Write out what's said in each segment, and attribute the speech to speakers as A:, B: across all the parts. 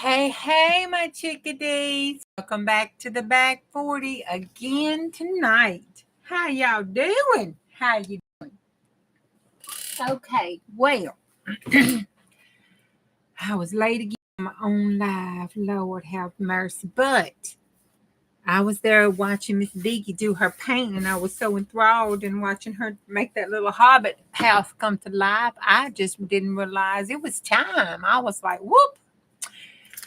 A: Hey, my chickadees. Welcome back to the Back 40 again tonight. How y'all doing? How you doing? Okay, well, I was late again on my own live. Lord have mercy. But I was there watching Miss Vicky do her painting, and I was so enthralled in watching her make that little hobbit house come to life. I just didn't realize it was time. I was like, whoop.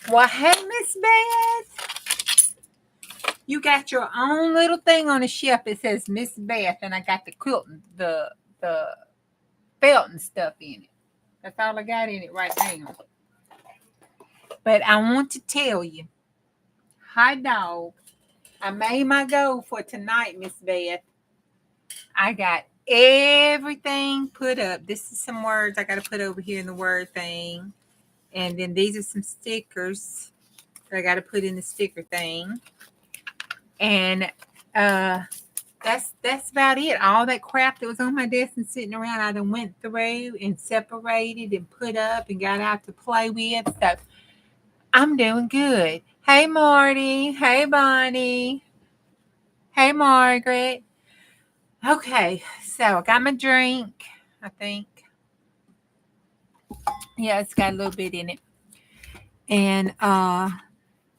A: Well, hey, Miss Beth. You got your own little thing on the shelf that says Miss Beth, and I got the quilting, the felt and stuff in it. That's all I got in it right now. But I want to tell you, hi dog, I made my goal for tonight, Miss Beth. I got everything put up. This is some words I got to put over here in the word thing. And then these are some stickers that I got to put in the sticker thing. And that's about it. All that crap that was on my desk and sitting around, I done went through and separated and put up and got out to play with. So I'm doing good. Hey, Marty. Hey, Bonnie. Hey, Margaret. Okay, so I got my drink, I think. Yeah, it's got a little bit in it. And I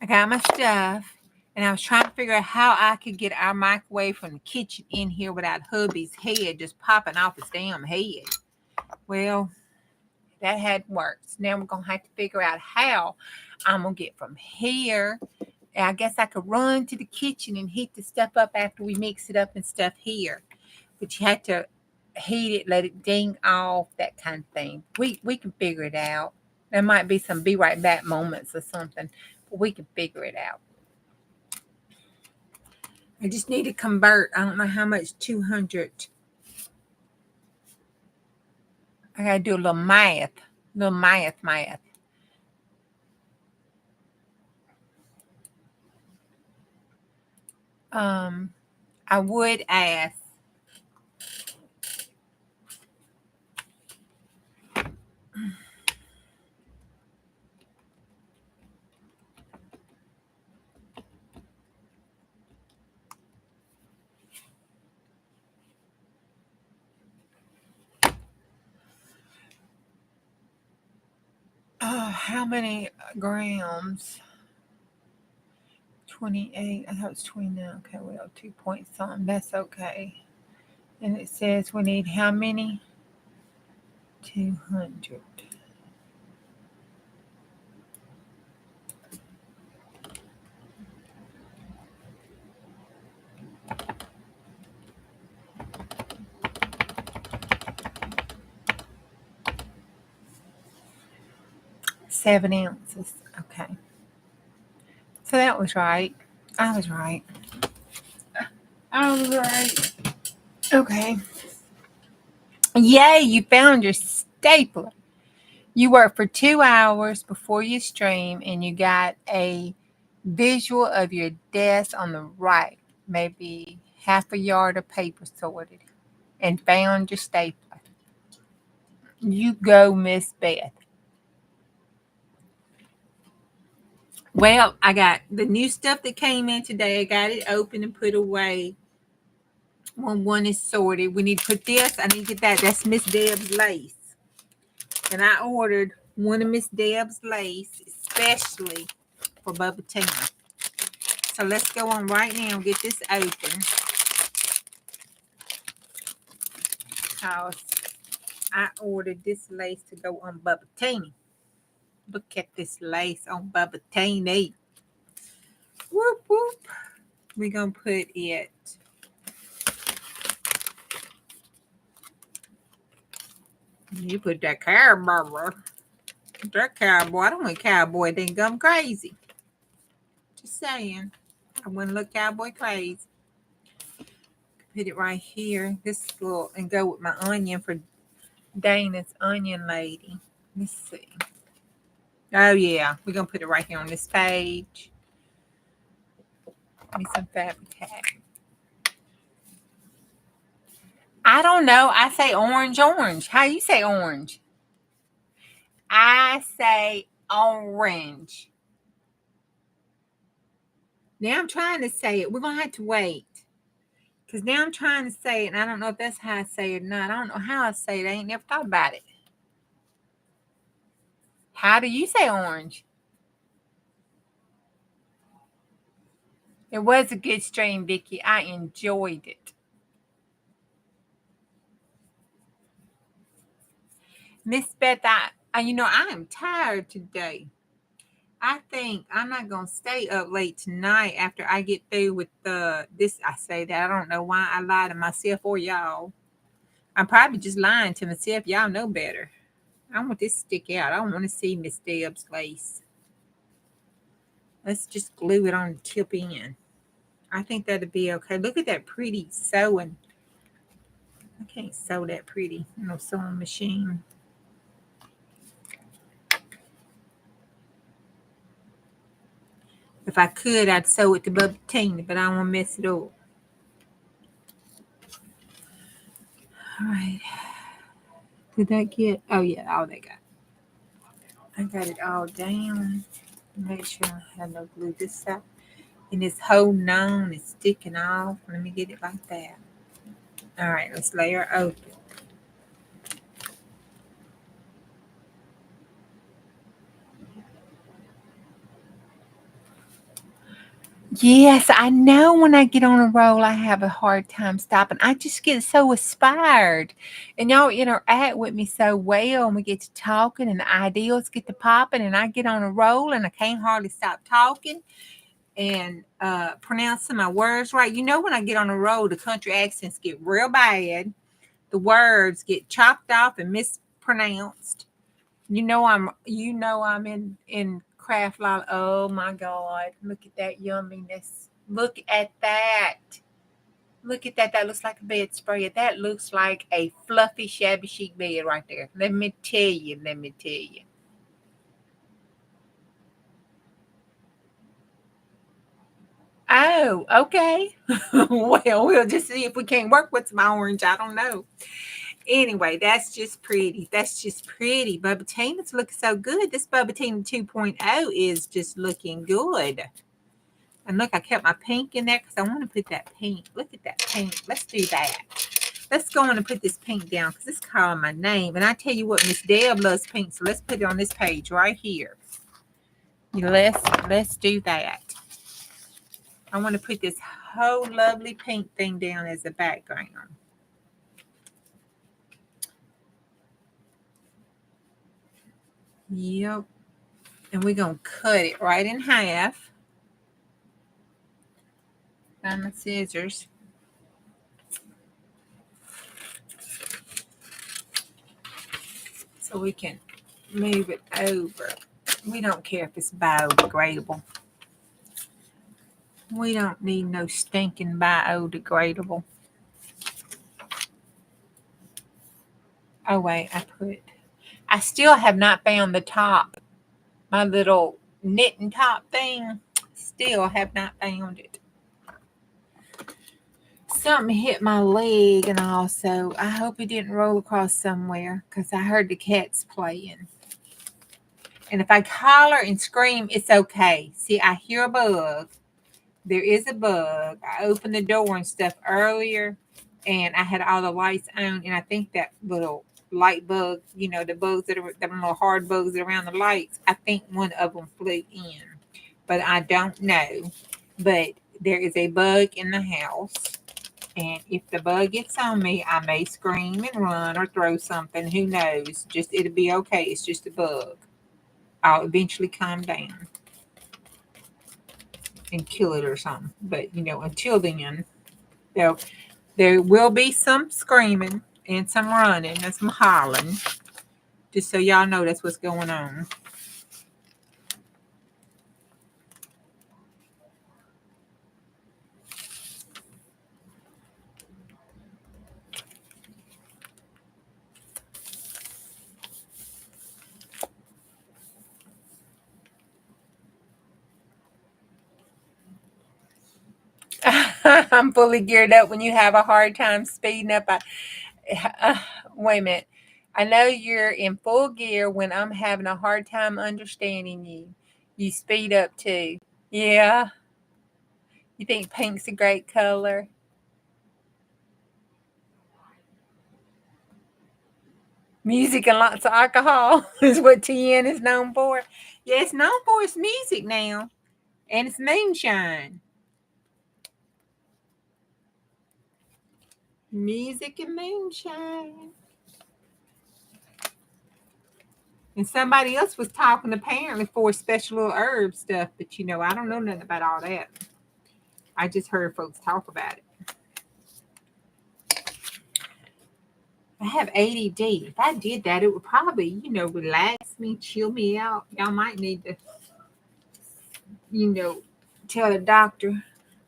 A: got my stuff. And I was trying to figure out how I could get our microwave from the kitchen in here without hubby's head just popping off his damn head. Well, that hadn't worked. So now we're going to have to figure out how I'm going to get from here. And I guess I could run to the kitchen and heat the stuff up after we mix it up and stuff here. But you have to heat it, let it ding off, that kind of thing. We can figure it out. There might be some be right back moments or something, but we can figure it out. I just need to convert. I don't know how much 200. I got to do a little math. Math. I would ask. How many grams? 28. I thought it was 29. Okay, well, 2 point something. That's okay. And it says we need how many? 200. Seven ounces. Okay. So that was right. I was right. Okay. Yay, you found your stapler. You worked for 2 hours before you stream and you got a visual of your desk on the right, maybe half a yard of paper sorted, and found your stapler. You go, Miss Beth. Well, I got the new stuff that came in today. I got it open and put away. One is sorted. We need to put this. I need to get that. That's Miss Deb's lace. And I ordered one of Miss Deb's lace, especially for Bubba Tina. So let's go on right now and get this open. Because I ordered this lace to go on Bubba Tina. Look at this lace on Bubba Tina. Whoop, whoop. We're going to put it. You put that cowboy. That cowboy. I don't want cowboy. Then come crazy. Just saying. I wouldn't look cowboy crazy. Put it right here. This little, and go with my onion for Dana's onion lady. Let's see. Oh, yeah. We're going to put it right here on this page. Give me some fabric tack. I don't know. I say orange. How you say orange? I say orange. Now I'm trying to say it. We're going to have to wait. Because now I'm trying to say it, and I don't know if that's how I say it or not. I don't know how I say it. I ain't never thought about it. How do you say orange? It was a good stream, Vicky. I enjoyed it. Miss Beth, I am tired today. I think I'm not going to stay up late tonight after I get through with this. I say that. I don't know why I lie to myself or y'all. I'm probably just lying to myself. Y'all know better. I want this to stick out. I don't want to see Miss Deb's lace. Let's just glue it on the tip end. I think that'd be okay. Look at that pretty sewing. I can't sew that pretty. No sewing machine. If I could, I'd sew it to Bubba Tina, but I don't want to mess it up. All right. Did that get? Oh, yeah. All they got. I got it all down. Make sure I have no glue this side. And it's holding on. It's sticking off. Let me get it like that. All right. Let's lay her open. Yes, I know when I get on a roll, I have a hard time stopping. I just get so inspired. And y'all interact with me so well, and we get to talking, and the ideas get to popping, and I get on a roll, and I can't hardly stop talking and pronouncing my words right. When I get on a roll, the country accents get real bad. The words get chopped off and mispronounced. I'm in craft law. Oh my God. Look at that yumminess. Look at that. Look at that. That looks like a bedspread. That looks like a fluffy, shabby chic bed right there. Let me tell you. Oh, okay. Well, we'll just see if we can't work with my orange. I don't know. Anyway, that's just pretty. Bubba Tina's looking so good. This Bubba Tina 2.0 is just looking good. And look, I kept my pink in there because I want to put that pink. Look at that pink. Let's do that. Let's go on and put this pink down because it's calling my name. And I tell you what, Miss Deb loves pink. So let's put it on this page right here. Let's do that. I want to put this whole lovely pink thing down as a background. Yep. And we're going to cut it right in half. Find my scissors. So we can move it over. We don't care if it's biodegradable. We don't need no stinking biodegradable. Oh, wait, I still have not found the top. My little knitting top thing. Still have not found it. Something hit my leg, and also I hope it didn't roll across somewhere because I heard the cats playing. And if I holler and scream, it's okay. See, I hear a bug. There is a bug. I opened the door and stuff earlier, and I had all the lights on, and I think that little light bug, the bugs the little hard bugs around the lights, I think one of them flew in, but I don't know. But there is a bug in the house, and if the bug gets on me, I may scream and run or throw something. Who knows? It'll be okay. It's just a bug. I'll eventually calm down and kill it or something. But until then, there will be some screaming and some running and some hollering. Just so y'all know that's what's going on. I'm fully geared up when you have a hard time speeding up. Wait a minute. I know you're in full gear when I'm having a hard time understanding you. You speed up too. Yeah. You think pink's a great color? Music and lots of alcohol is what TN is known for. Yeah, it's known for its music now. And it's moonshine. Music and moonshine. And somebody else was talking apparently for special little herb stuff, but I don't know nothing about all that. I just heard folks talk about it. I have ADD. If I did that, it would probably, relax me, chill me out. Y'all might need to, tell the doctor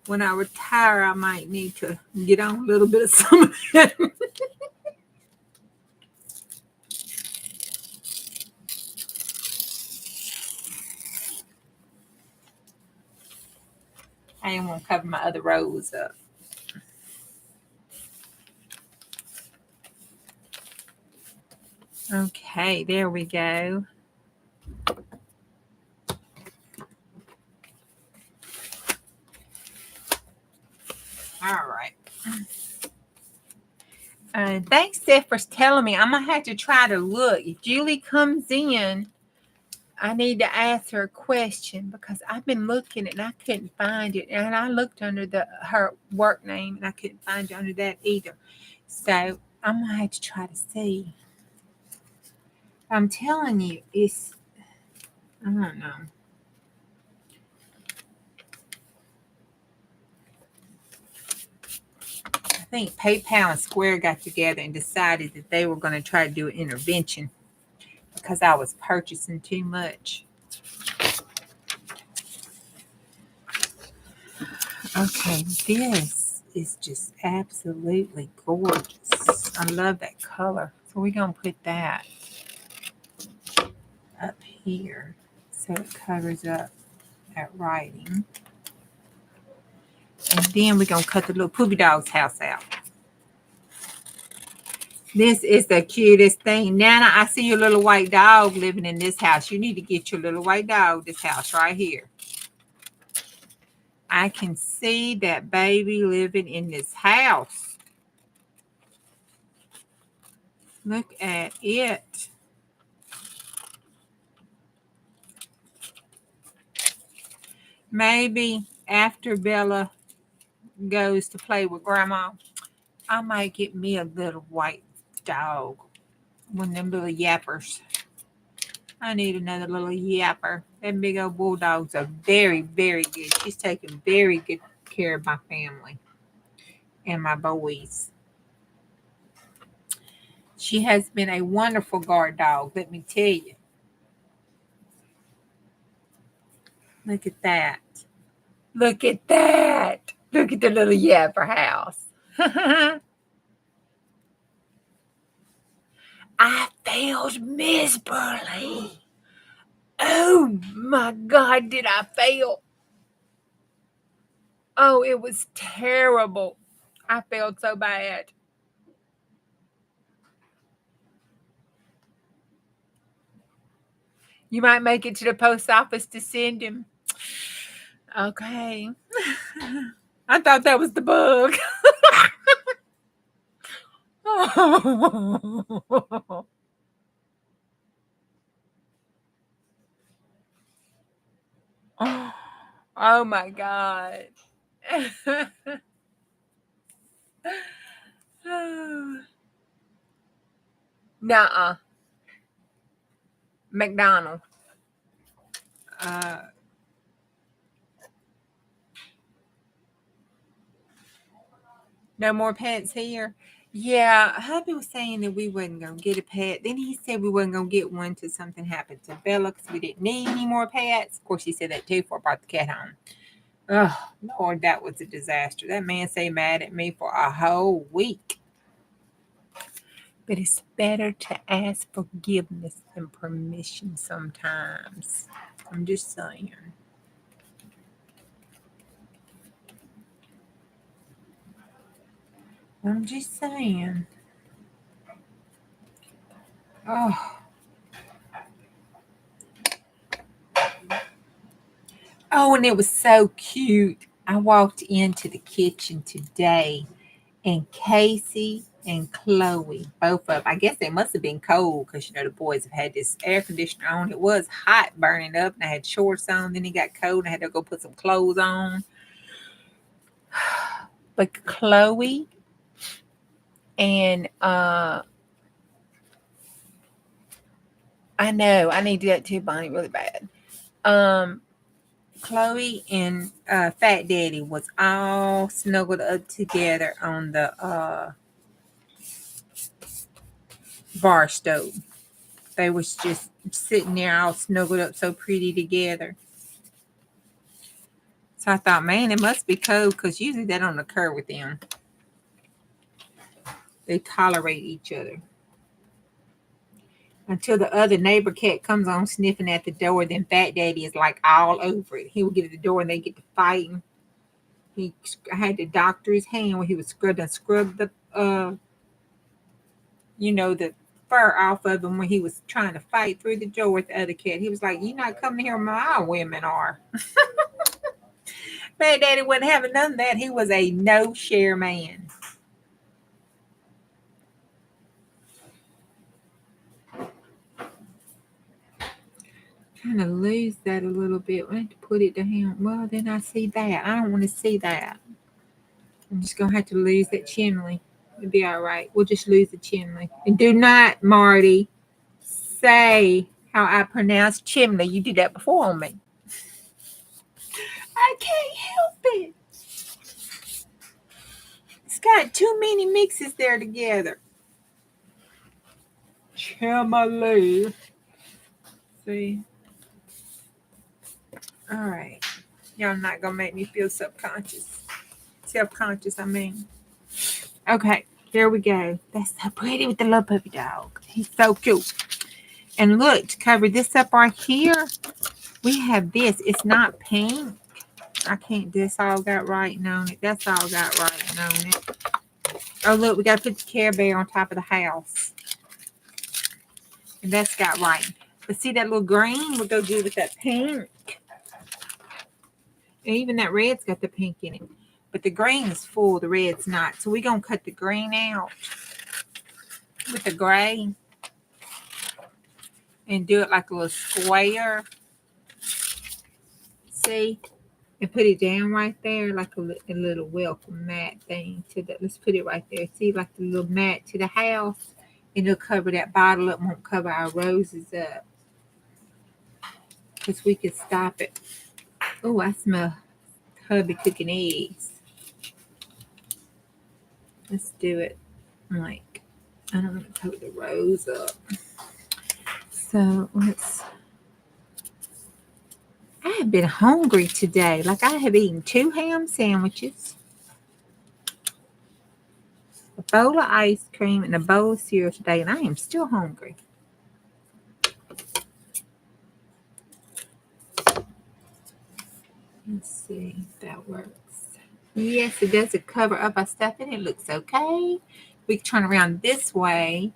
A: when I retire, I might need to get on a little bit of some of that. I ain't want to cover my other rows up. Okay, there we go. All right. Thanks, Steph, for telling me. I'm going to have to try to look. If Julie comes in, I need to ask her a question because I've been looking and I couldn't find it. And I looked under her work name and I couldn't find it under that either. So I'm going to have to try to see. I'm telling you, I don't know. I think PayPal and Square got together and decided that they were going to try to do an intervention because I was purchasing too much. Okay, this is just absolutely gorgeous. I love that color. So we're going to put that up here so it covers up that writing. And then we're going to cut the little poopy dog's house out. This is the cutest thing. Nana, I see your little white dog living in this house. You need to get your little white dog this house right here. I can see that baby living in this house. Look at it. Maybe after Bella goes to play with Grandma, I might get me a little white dog. One of them little yappers. I need another little yapper. Them big old bulldogs are very, very good. She's taking very good care of my family and my boys. She has been a wonderful guard dog, let me tell you. Look at that. Look at that. Look at the little yapper house. I failed miserably. Oh my God, did I fail? Oh, it was terrible. I failed so bad. You might make it to the post office to send him. Okay. I thought that was the bug. Oh my God. Nuh-uh. McDonald. No more pets here. Yeah, hubby was saying that we wasn't gonna get a pet. Then he said we wasn't gonna get one till something happened to Bella because we didn't need any more pets. Of course, he said that too before I brought the cat home. Oh Lord, that was a disaster. That man stayed mad at me for a whole week. But it's better to ask forgiveness than permission sometimes. I'm just saying. I'm just saying. Oh. Oh, and it was so cute. I walked into the kitchen today and Casey and Chloe, both of them, I guess they must have been cold because, the boys have had this air conditioner on. It was hot burning up and I had shorts on. Then it got cold and I had to go put some clothes on. But Chloe and I know I need to do that too, Bonnie, really bad. Chloe and Fat Daddy was all snuggled up together on the bar stove. They was just sitting there all snuggled up so pretty together. So I thought, man, it must be cold because usually that don't occur with them. They tolerate each other. Until the other neighbor cat comes on sniffing at the door, then Fat Daddy is like all over it. He will get at the door and they get to fighting. He had to doctor his hand when he was scrub the the fur off of him when he was trying to fight through the door with the other cat. He was like, "You're not coming here where my women are." Fat Daddy wasn't having none of that. He was a no-share man. Kind of lose that a little bit. I have to put it to him. Well, then I see that. I don't want to see that. I'm just going to have to lose that chimney. It'll be all right. We'll just lose the chimney. And do not, Marty, say how I pronounce chimney. You did that before on me. I can't help it. It's got too many mixes there together. Chimney. See? All right. Y'all not going to make me feel self-conscious. I mean. Okay, there we go. That's so pretty with the little puppy dog. He's so cute. And look, to cover this up right here, we have this. It's not pink. I can't, this all got writing on it. That's all got writing on it. Oh, look, we got to put the Care Bear on top of the house. And that's got writing. But see that little green? We'll go do with that pink. And even that red's got the pink in it. But the green is full, the red's not. So we're going to cut the green out with the gray. And do it like a little square. See? And put it down right there like a little welcome mat thing. Let's put it right there. See, like the little mat to the house. And it'll cover that bottle up. Won't cover our roses up. Because we can stop it. Oh, I smell hubby cooking eggs. Let's do it. Like, I don't want to cover the rose up. So I have been hungry today. Like I have eaten 2 ham sandwiches, a bowl of ice cream, and a bowl of cereal today, and I am still hungry. Let's see if that works. Yes, it does. It cover up our stuff, and it looks okay. We can turn around this way,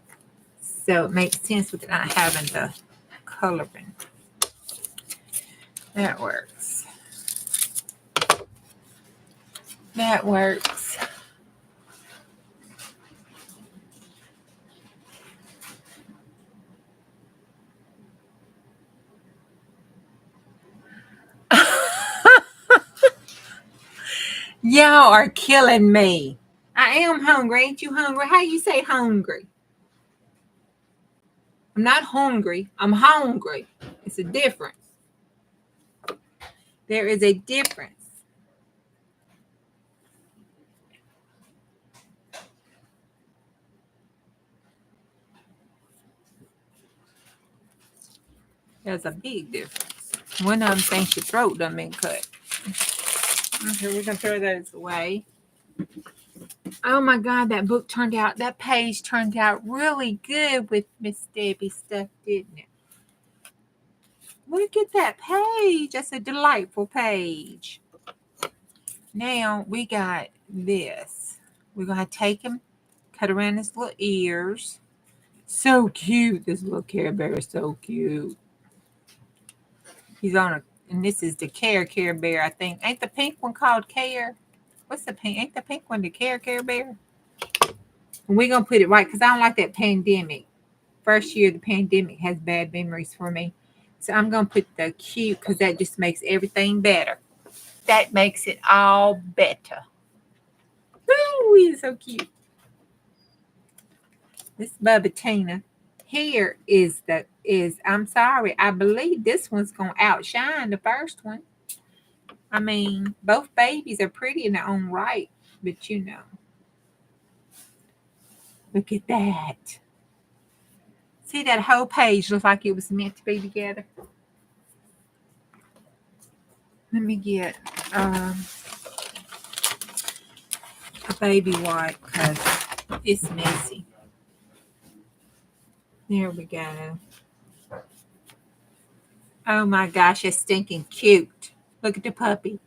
A: so it makes sense with not having the coloring. That works. That works. Y'all are killing me. I am hungry. Ain't you hungry? How you say hungry? I'm not hungry. I'm hungry. It's a difference. There is a difference. There's a big difference. One of them thinks your throat done been cut. Okay, we're going to throw those away. Oh my God, that page turned out really good with Miss Debbie stuff, didn't it? Look at that page. That's a delightful page. Now we got this. We're going to take him, cut around his little ears. So cute. This little Care Bear is so cute. He's on And this is the Care Bear, I think. Ain't the pink one called Care? What's the pink? Ain't the pink one the Care Bear? And we're going to put it right because I don't like that pandemic. First year of the pandemic has bad memories for me. So I'm going to put the cute because that just makes everything better. That makes it all better. Ooh, he's so cute. This Bubba Tina. Here is I'm sorry, I believe this one's going to outshine the first one. I mean, both babies are pretty in their own right, but you know. Look at that. See, that whole page looks like it was meant to be together. Let me get a baby wipe because it's messy. There we go. Oh my gosh, it's stinking cute. Look at the puppy.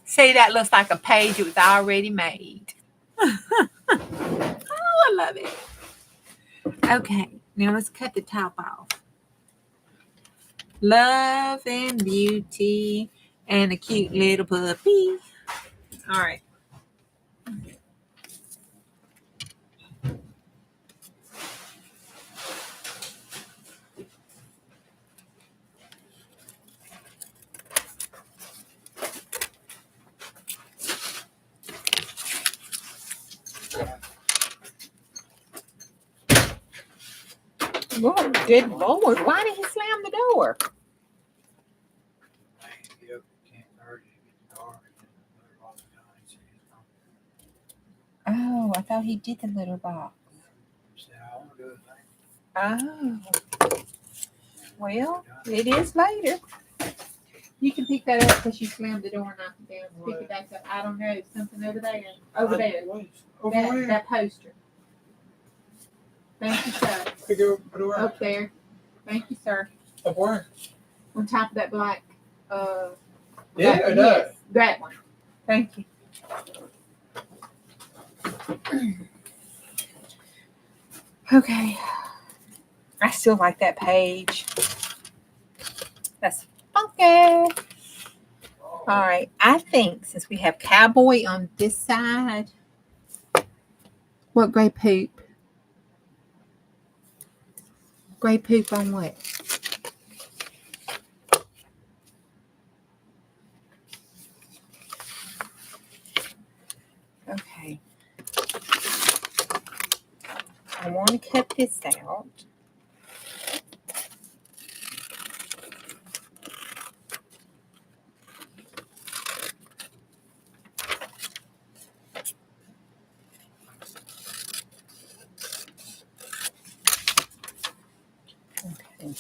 A: See, that looks like a page it was already made. Oh, I love it. Okay, now let's cut the top off. Love and beauty and a cute little puppy. All right. Lord, good Lord, why did he slam the door? Oh, I thought he did the little box. Oh. Well, it is later. You can pick that up because you slammed the door and knocked it down. Pick it back up. I don't know. Something over there. Over there. That poster. Thank you, sir. Up there. Thank you, sir.
B: Up where?
A: On top of that black.
B: Yes,
A: that one. Thank you. Okay. I still like that page. That's funky. All right. I think since we have cowboy on this side, what gray poop? Gray poop on what? Okay. I want to cut this out. Okay.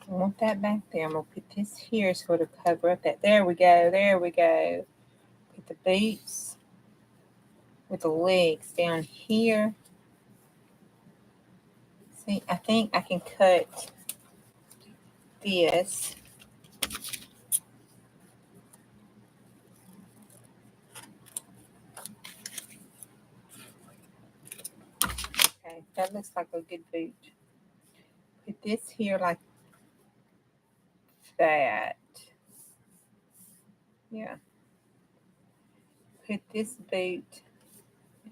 A: I want that back there. I'm going to put this here so it'll cover up that. There we go. There we go. Put the boots with the legs down here. See, I think I can cut this. Okay, that looks like a good boot. Put this here like that. Yeah. Put this boot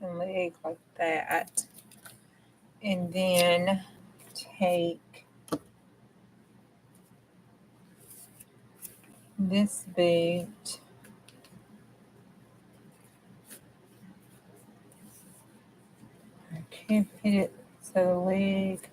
A: and leg like that. And then take this boot. I can't put it so the leg.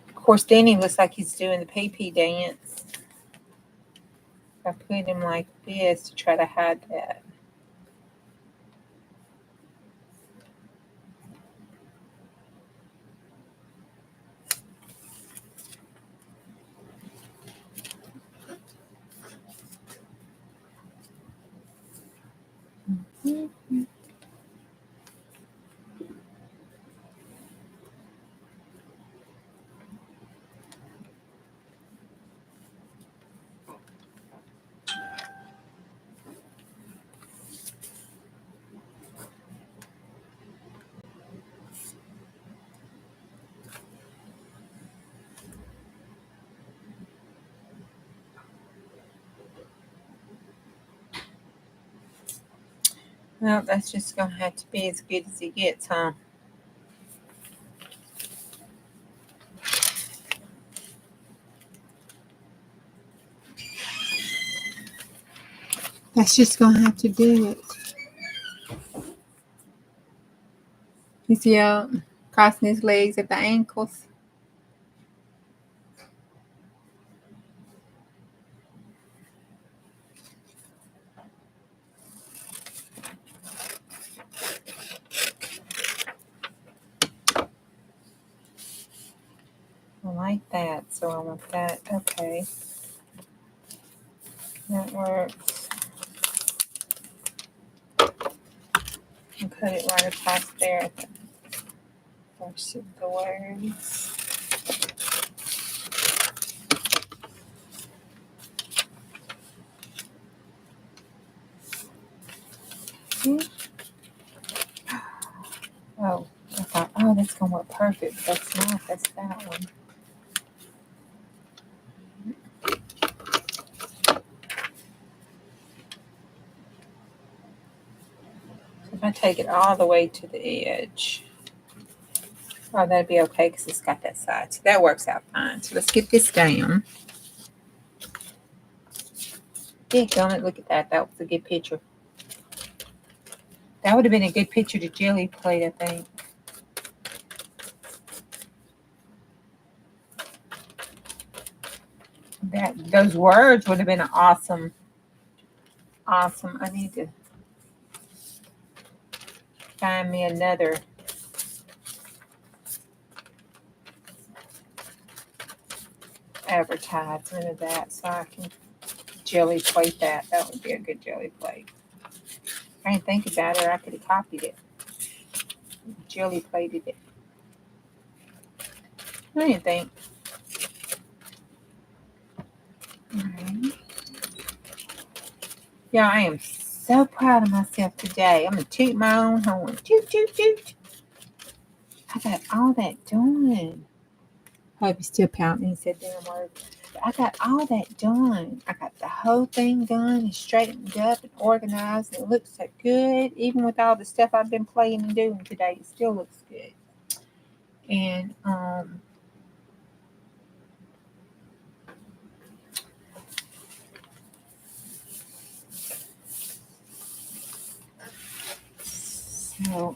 A: Of course, Danny looks like he's doing the pee-pee dance. I put him like this to try to hide that. Well, that's just going to have to be as good as it gets, huh? That's just going to have to do it. You see how crossing his legs at the ankles? I like that, so I want that. Okay. That works. And put it right across there at the first of the words. Oh, I thought, oh, that's going to work perfect. That's not. That's that one. If I take it all the way to the edge, oh, that'd be okay because it's got that side. So that works out fine. So let's get this down. Yeah, don't look at that. That was a good picture. That would have been a good picture to Jelly plate, I think. Those words would have been awesome. Awesome. I need to find me another advertisement of that so I can jelly plate that. That would be a good jelly plate. I didn't think about it. I could have copied it. Jelly plated it. I didn't think. Right. Yeah, I am so proud of myself today. I'm going to toot my own horn. Toot, toot, toot. I got all that done. I hope he's still pouting. He said damn word. I got all that done. I got the whole thing done and straightened up and organized. And it looks so good. Even with all the stuff I've been playing and doing today, it still looks good. And so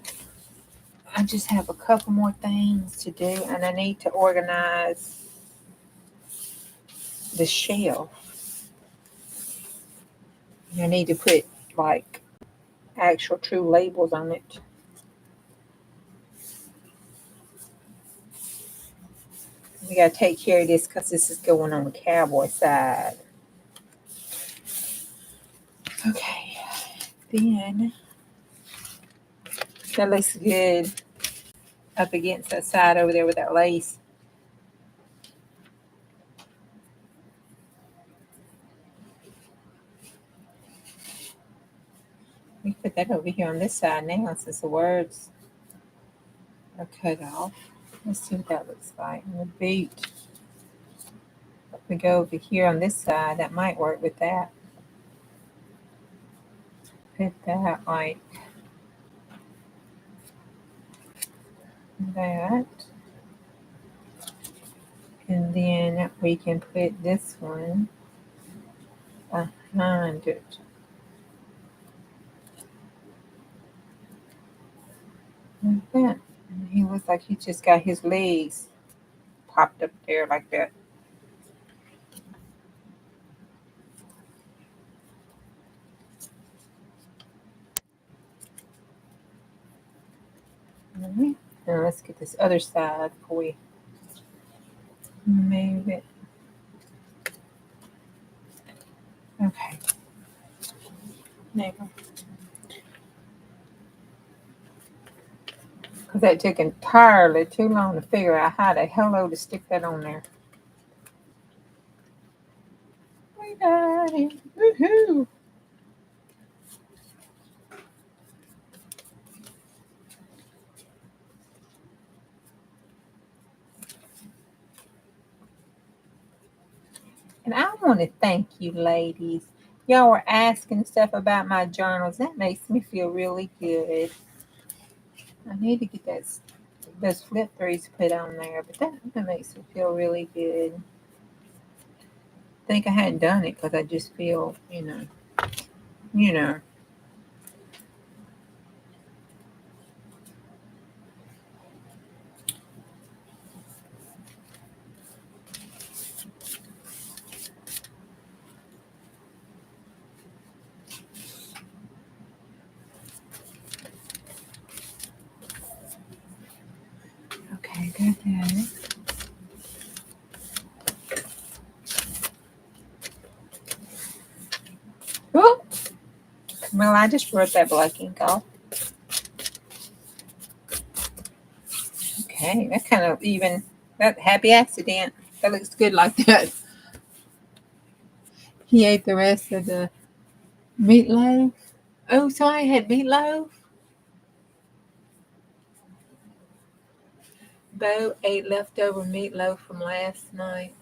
A: I just have a couple more things to do, and I need to organize the shelf. I need to put like actual true labels on it. We got to take care of this because this is going on the cowboy side. Okay, then that looks good up against that side over there with that lace. We put that over here on this side now since the words are cut off. Let's see what that looks like. And the boot. If we go over here on this side, that might work with that. Put that like that. And then we can put this one behind it. Like that. And he looks like he just got his legs popped up there like that. Alright. Now let's get this other side before we move it. Okay. There you go. Because that took entirely too long to figure out how the hello to stick that on there. We got it. Woohoo! And I want to thank you, ladies. Y'all were asking stuff about my journals. That makes me feel really good. I need to get those flip throughs put on there, but that makes me feel really good. I think I hadn't done it because I just feel, you know. Okay, got that. Oh, well, I just wrote that black ink off. Okay, that kind of even, that happy accident. That looks good like that. He ate the rest of the meatloaf. Oh, so I had meatloaf. Bo ate leftover meatloaf from last night.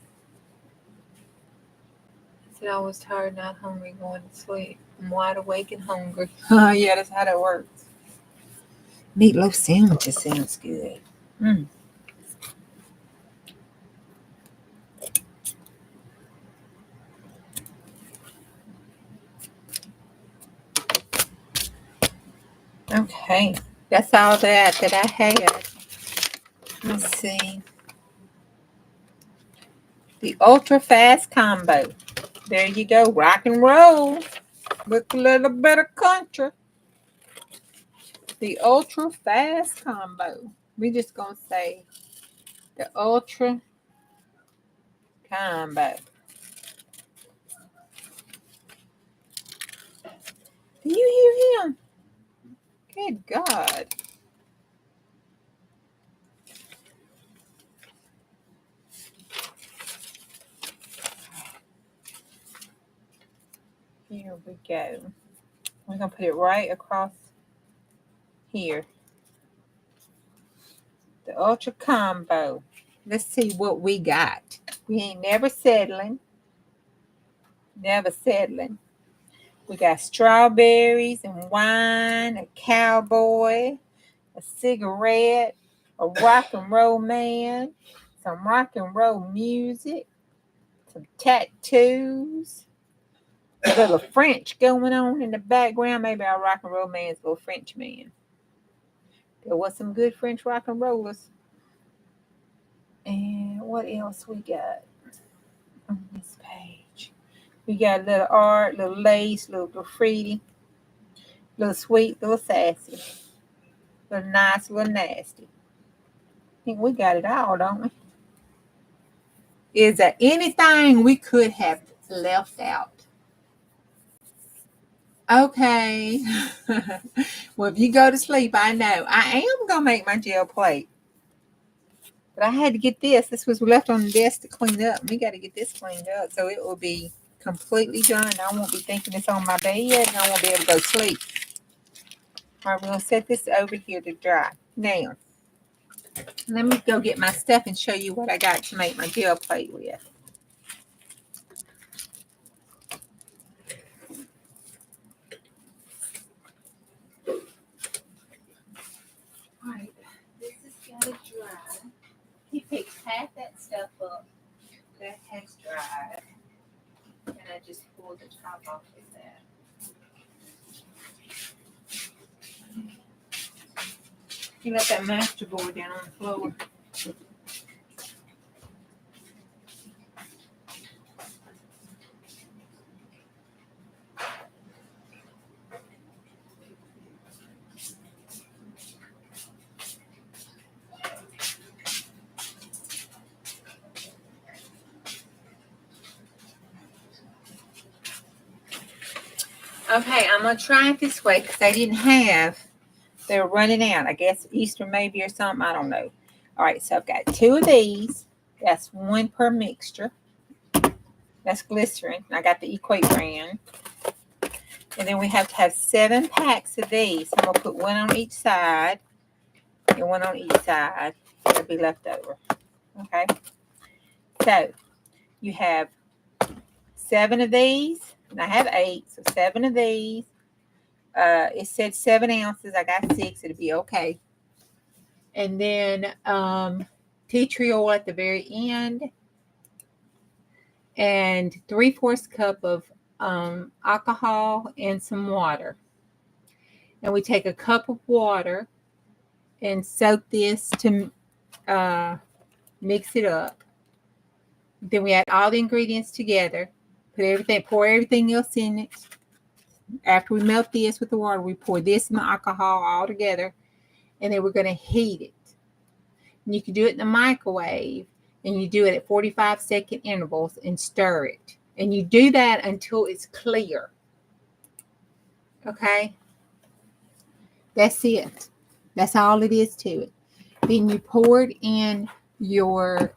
A: Said I was tired, not hungry, going to sleep. I'm wide awake and hungry. Yeah, that's how that works. Meatloaf sandwiches sounds good. Mm. Okay, that's all that I had. Let's see. The ultra fast combo. There you go, rock and roll with a little bit of country. The ultra fast combo. We just gonna say the ultra combo. Do you hear him? Good God. Here we go. We're gonna put it right across here. The ultra combo. Let's see what we got. We ain't never settling. Never settling. We got strawberries and wine, a cowboy, a cigarette, a rock and roll man, some rock and roll music, some tattoos, a little French going on in the background. Maybe our rock and roll man's a little French man. There was some good French rock and rollers. And what else we got on this page? We got a little art, little lace, little graffiti, little sweet, little sassy, little nice, little nasty. I think we got it all, don't we? Is there anything we could have left out? Okay. Well, if you go to sleep, I know. I am going to make my gel plate. But I had to get this. This was left on the desk to clean up. We got to get this cleaned up so it will be completely done. I won't be thinking it's on my bed and I won't be able to go to sleep. All right, we're going to set this over here to dry. Now, let me go get my stuff and show you what I got to make my gel plate with. All right, this has got to dry. He picks half that stuff up. That has dried. And I just pulled the top off of that. You let that master board down on the floor. Okay, I'm going to try it this way because they're running out. I guess Easter maybe or something. I don't know. All right, so I've got 2 of these. That's 1 per mixture. That's glycerin. I got the Equate brand. And then we have to have 7 packs of these. I'm going to put 1 on each side and 1 on each side. That'll be left over. Okay. So you have 7 of these. And I have 8, so 7 of these. It said 7 ounces. I got 6. It'll be okay. And then tea tree oil at the very end. And 3/4 cup of alcohol and some water. And we take a cup of water and soak this to mix it up. Then we add all the ingredients together. Pour everything else in it. After we melt this with the water, we pour this and the alcohol all together. And then we're going to heat it. And you can do it in the microwave. And you do it at 45-second intervals and stir it. And you do that until it's clear. Okay? That's it. That's all it is to it. Then you pour it in your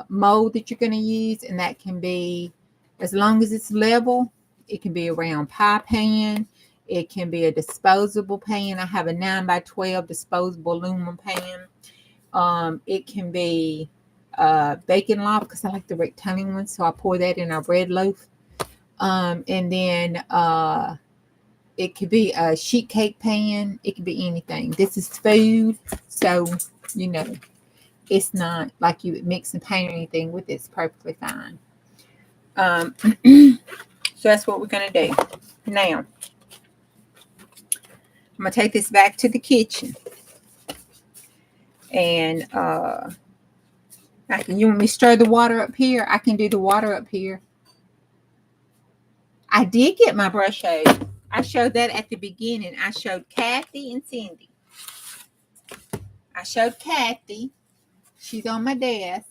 A: mold that you're going to use. And that can be, as long as it's level, it can be a round pie pan. It can be a disposable pan. I have a 9x12 disposable aluminum pan. It can be bacon loaf because I like the rectangular one. So I pour that in our bread loaf. And then it could be a sheet cake pan. It could be anything. This is food. So, you know, it's not like you would mix and paint or anything with it. It's perfectly fine. So that's what we're going to do. Now, I'm going to take this back to the kitchen. And you want me to stir the water up here? I can do the water up here. I did get my brush out. I showed that at the beginning. I showed Kathy and Cindy. I showed Kathy. She's on my desk.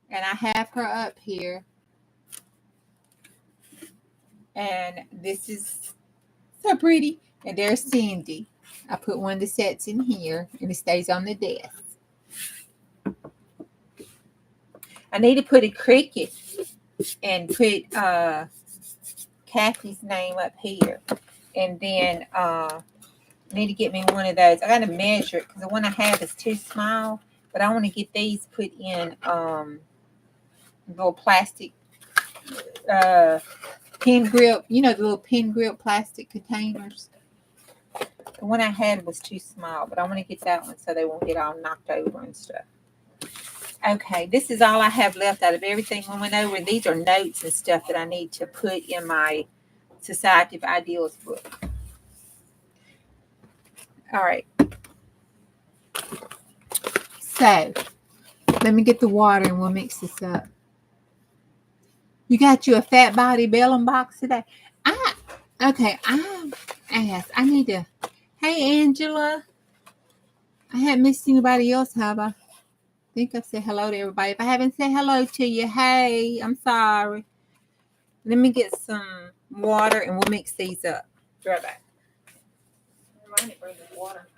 A: And I have her up here. And this is so pretty. And there's Cindy. I put one of the sets in here. And it stays on the desk. I need to put a cricket. And put Kathy's name up here. And then I need to get me one of those. I got to measure it because the one I have is too small. But I want to get these put in little plastic pin grip. You know, the little pin grip plastic containers. The one I had was too small. But I want to get that one so they won't get all knocked over and stuff. Okay, this is all I have left out of everything we went over. These are notes and stuff that I need to put in my Society of Ideals book. All right. So, let me get the water and we'll mix this up. You got you a fat body belling box today? I need to. Hey, Angela. I haven't missed anybody else, have I? I think I've said hello to everybody. If I haven't said hello to you, hey, I'm sorry. Let me get some water and we'll mix these up. Be right back. I need to bring the water.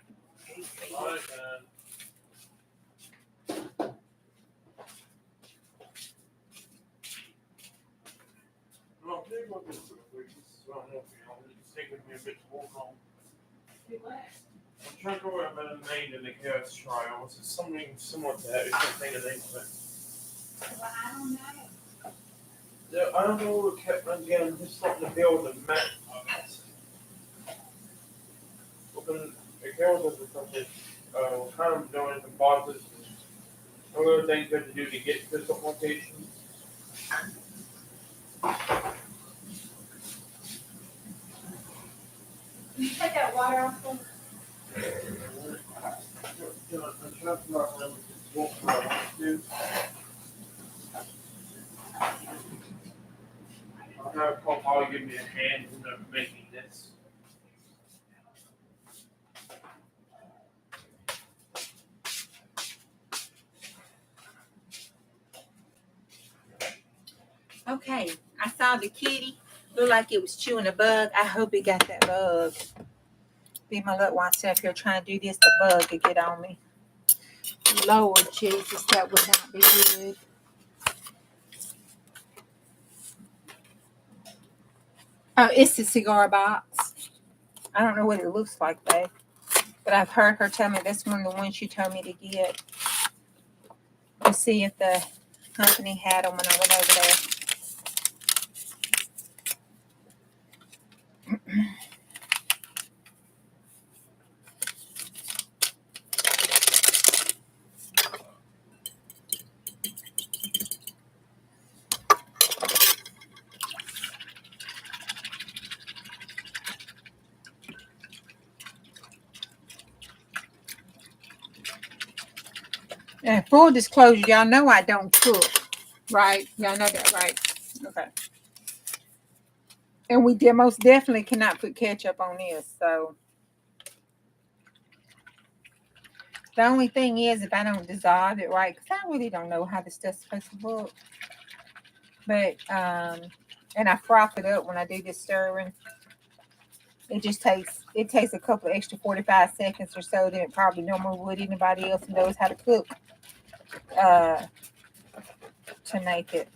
B: I'm trying to remember about a name in the chaos trials. It's something similar to that. I can't think of the name of it.
A: Well, I don't know.
B: Yeah, I don't know what kept again. Just something to deal with the map. Open the chaos was something kind of doing some bosses and other things you have to do to get to this location.
A: Can you take that water off them?
B: I'll have Paul Polly give me a hand in making this.
A: Okay, I saw the kitty. Looked like it was chewing a bug. I hope it got that bug. Be my luck while I sit up here trying to do this. The bug could get on me. Lord Jesus, that would not be good. Oh, it's the cigar box. I don't know what it looks like, babe. But I've heard her tell me that's one of the ones she told me to get. To see if the company had them when I went over there. And full disclosure, y'all know I don't cook, right? Y'all know that, right? Okay. And we most definitely cannot put ketchup on this. So the only thing is if I don't dissolve it right, because I really don't know how this stuff's supposed to look. But and I froth it up when I do this stirring. It just takes a couple of extra 45 seconds or so than it probably normally would anybody else who knows how to cook to make it.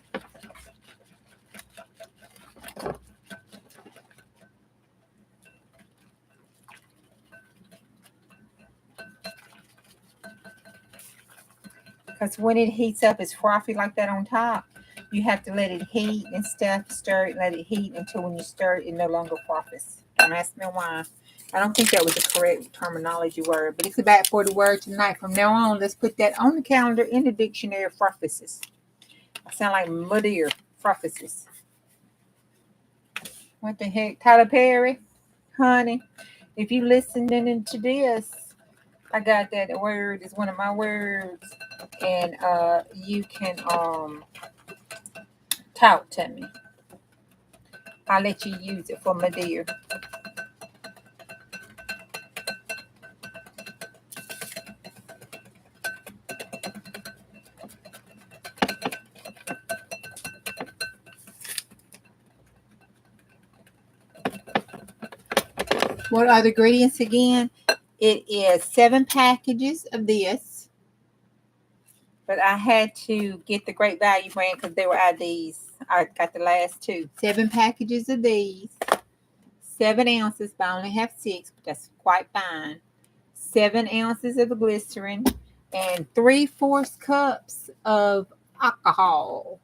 A: Because when it heats up, it's frothy like that on top. You have to let it heat and stuff, stir it, let it heat until when you stir it, it no longer froths. Don't ask me why. I don't think that was the correct terminology word, but it's a bad for the word tonight. From now on, let's put that on the calendar in the dictionary of frothices. I sound like muddier frothices. What the heck? Tyler Perry? Honey, if you listening to this, I got that word is one of my words, and you can talk to me. I'll let you use it for my dear. What are the ingredients again? It is 7 packages of this, but I had to get the Great Value brand because they were IDs. I got the last 2. 7 packages of these, 7 ounces, but I only have 6, but that's quite fine. 7 ounces of the glycerin, and 3/4 cups of alcohol.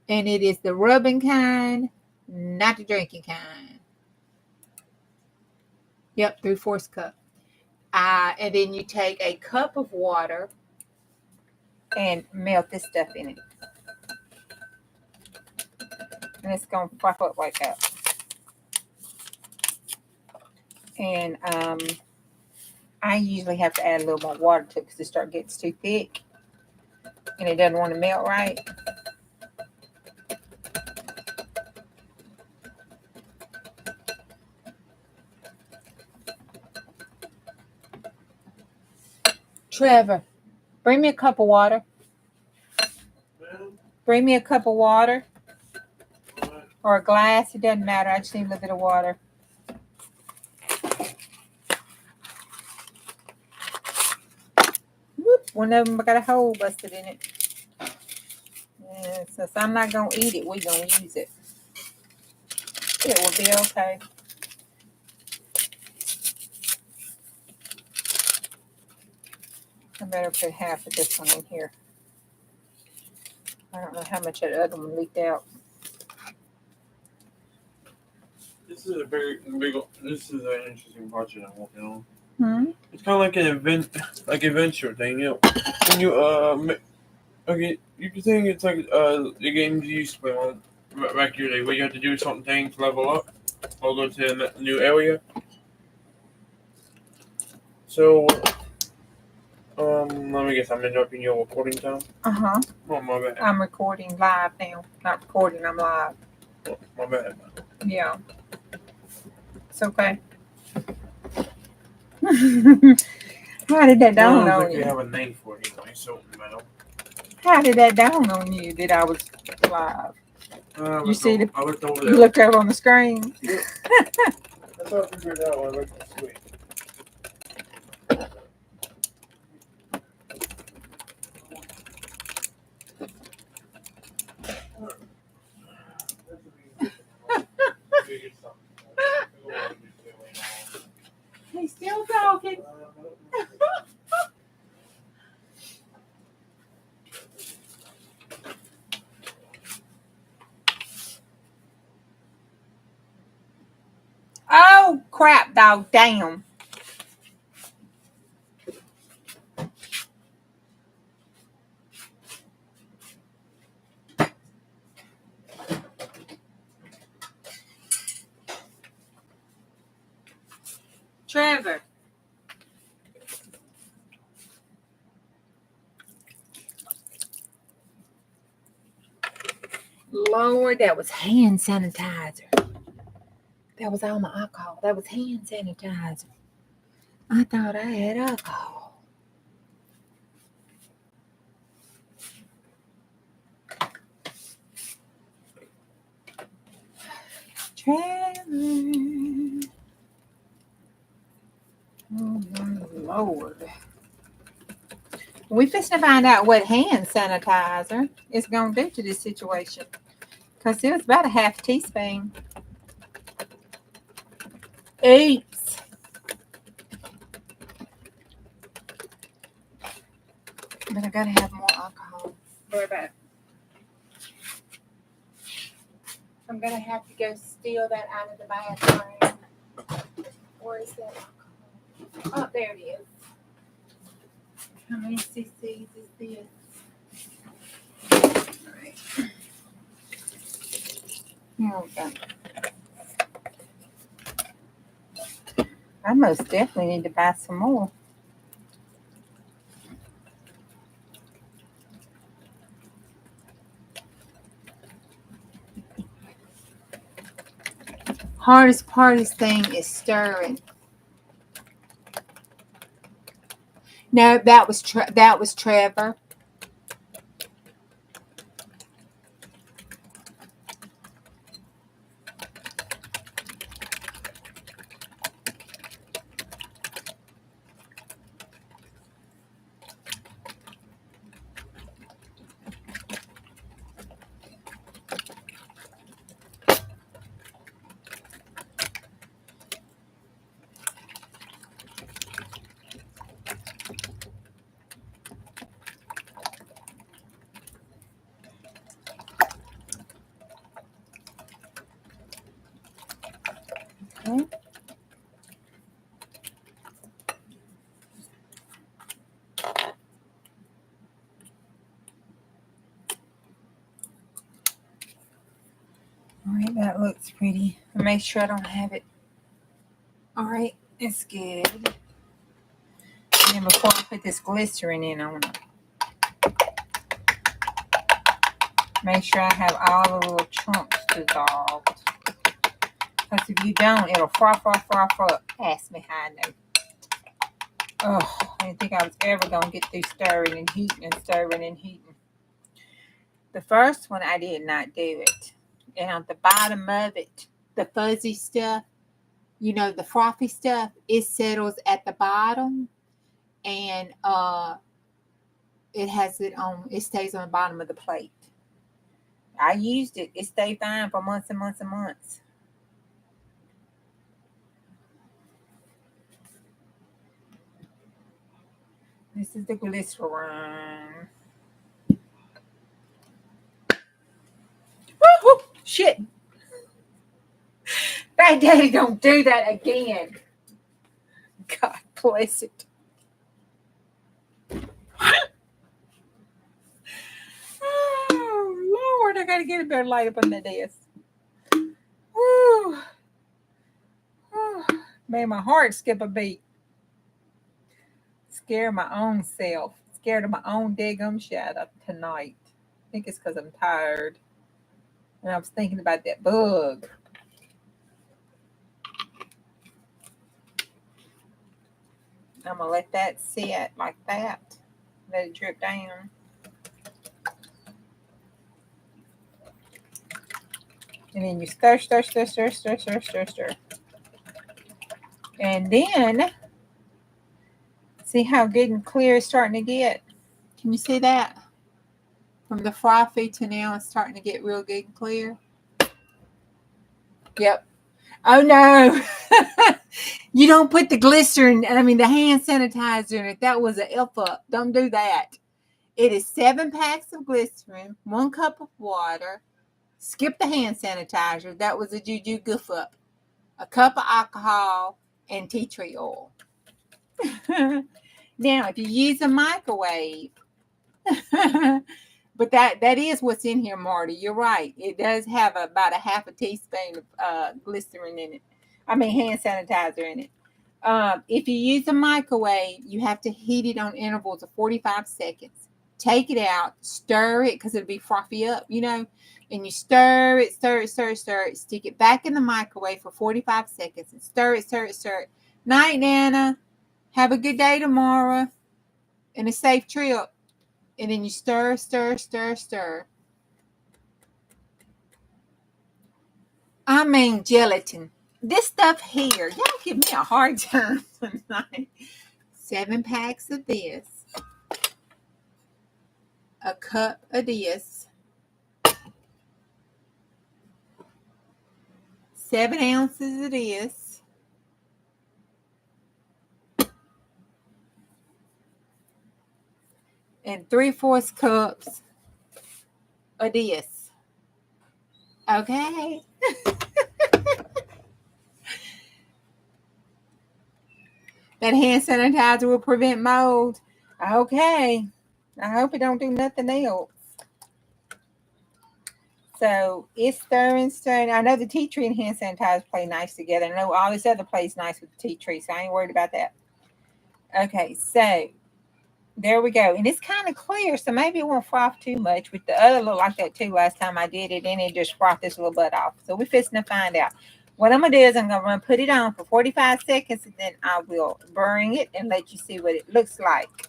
A: And it is the rubbing kind, not the drinking kind. Yep, 3/4 cup. And then you take a cup of water and melt this stuff in it. And it's going to froth up like that. And I usually have to add a little more water to it because it starts getting too thick. And it doesn't want to melt right. Trevor, bring me a cup of water. Bring me a cup of water. Or a glass. It doesn't matter. I just need a little bit of water. Whoop, one of them got a hole busted in it. Yeah, since I'm not going to eat it, we're going to use it. It will be okay. I better put half of this one in here. I don't know how much that other one leaked out.
B: This is a very big. This is an interesting project I'm working on.
A: Hmm?
B: It's kind of like an adventure thing, you know. When you okay, you can think it's like the games you used to play on back in your day, where you have to do something to level up or go to a new area. So, let me guess, I'm interrupting your recording time.
A: Uh-huh.
B: Oh, my bad.
A: I'm recording live now. Not recording, I'm live.
B: Oh, my bad.
A: Yeah. It's okay. How did that dawn on
B: You
A: you?
B: have a name for it anyway, so no.
A: How did that dawn on you that I was live? You see
B: I looked over there.
A: You looked over on the screen.
B: That's how I figured it out when I looked at the screen.
A: He's still talking. Oh, crap, dog. Damn. Trevor. Lord, that was hand sanitizer. That was all my alcohol. That was hand sanitizer. I thought I had alcohol. Traveling. Oh, my Lord. We fixing to find out what hand sanitizer is going to do to this situation. Because it was about a half teaspoon. Oops. But I got to have more alcohol. Worry about it. I'm going to have to go steal that out of the bathroom. Where is that alcohol? Oh, there it is. How many cc's is this? All right. Here we go. I most definitely need to buy some more. Hardest part of this thing is stirring. No, that was Trevor. Okay. All right, that looks pretty. Make sure I don't have it. All right, it's good. And then before I put this glycerin in, I want to make sure I have all the little chunks dissolved. Because if you don't, it'll froth. Ask me how I know. Oh, I didn't think I was ever going to get through stirring and heating and stirring and heating. The first one, I did not do it. And on the bottom of it, the fuzzy stuff, you know, the frothy stuff, it settles at the bottom. And it stays on the bottom of the plate. I used it. It stayed fine for months and months and months. This is the glycerin. Woo-hoo! Shit. Bad Daddy, don't do that again. God bless it. Oh, Lord, I got to get a better light up on the desk. Woo. Oh, made my heart skip a beat. Scared my own self. Scared of my own daggum shadow tonight. I think it's because I'm tired. And I was thinking about that bug. I'm going to let that sit like that. Let it drip down. And then you stir. And then, see how good and clear it's starting to get? Can you see that? From the frothy to now, it's starting to get real good and clear. Yep. Oh, no. You don't put the the hand sanitizer in it. That was an F up. Don't do that. It is 7 packs of glycerin, 1 cup of water. Skip the hand sanitizer. That was a Juju goof up. A cup of alcohol and tea tree oil. Now, if you use a microwave, but that is what's in here, Marty. You're right. It does have about a half a teaspoon of glycerin in it. Hand sanitizer in it. If you use a microwave, you have to heat it on intervals of 45 seconds. take it out, stir it because it'll be frothy up, you know, and you stir it, stick it back in the microwave for 45 seconds and stir it. Night, Nana. Have a good day tomorrow and a safe trip. And then you stir. I mean, gelatin. This stuff here, y'all give me a hard time tonight. 7 packs of this. A cup of this. 7 ounces of this. And 3/4 cups of this. Okay. That hand sanitizer will prevent mold. Okay. I hope it don't do nothing else. So it's stirring. I know the tea tree and hand sanitizer play nice together. I know all this other plays nice with the tea tree, so I ain't worried about that. Okay, so there we go. And it's kind of clear, so maybe it won't froth too much. With the other looked like that too last time I did it, and it just frothed this little butt off. So we're fixing to find out. What I'm going to do is I'm going to put it on for 45 seconds, and then I will bring it and let you see what it looks like.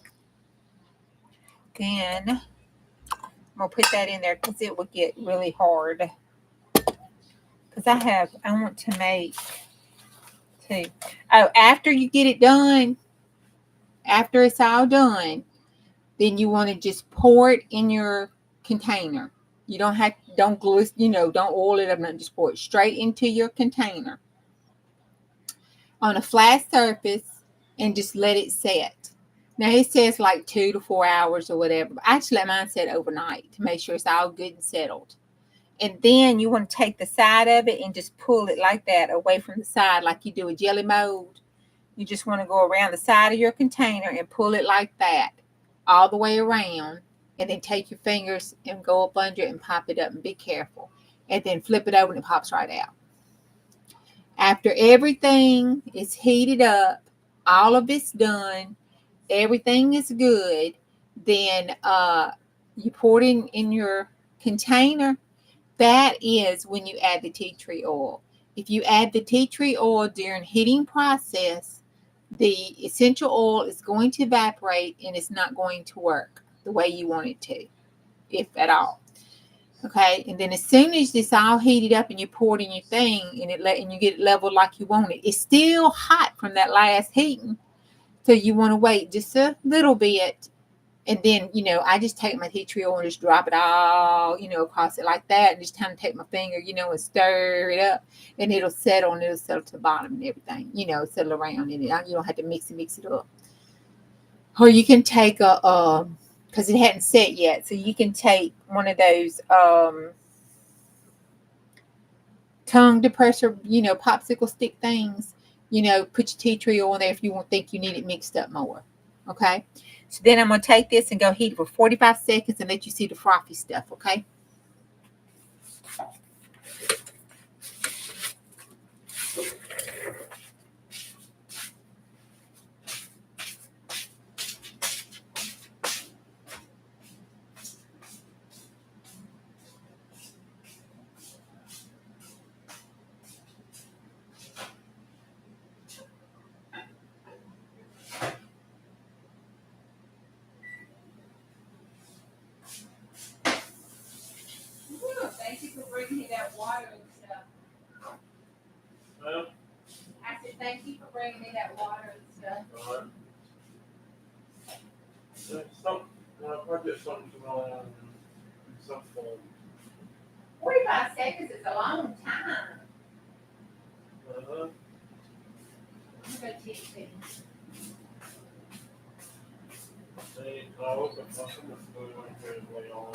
A: Then I'm going to put that in there because it will get really hard. Because I want to make too. Oh, after you get it done, after it's all done, then you want to just pour it in your container. You don't glue, don't oil it up, nothing. Just pour it straight into your container on a flat surface and just let it set. Now it says like 2 to 4 hours or whatever. But I actually let mine set overnight to make sure it's all good and settled. And then you want to take the side of it and just pull it like that away from the side, like you do a jelly mold. You just want to go around the side of your container and pull it like that all the way around. And then take your fingers and go up under it and pop it up, and be careful. And then flip it over and it pops right out. After everything is heated up, all of it's done, everything is good, then you pour it in your container. That is when you add the tea tree oil. If you add the tea tree oil during heating process, the essential oil is going to evaporate and it's not going to work the way you want it to, if at all. Okay, and then as soon as it's all heated up and you pour it in your thing and you get it leveled like you want it, it's still hot from that last heating. So you want to wait just a little bit. And then, I just take my tea tree oil and just drop it all, across it like that. And just kind of take my finger, and stir it up. And it'll settle to the bottom and everything, settle around in it. You don't have to mix it up. Or you can take because it hadn't set yet. So you can take one of those tongue depressor, popsicle stick things. Put your tea tree oil in there if you think you need it mixed up more. Okay. So then I'm going to take this and go heat it for 45 seconds and let you see the frothy stuff, okay? Thank you for bringing me that water and stuff.
B: Well,
A: I said thank you for bringing me that water and stuff.
B: When I put something on some form.
A: 45 seconds is a long time. I'm going to take things.
B: I'll open my food way on.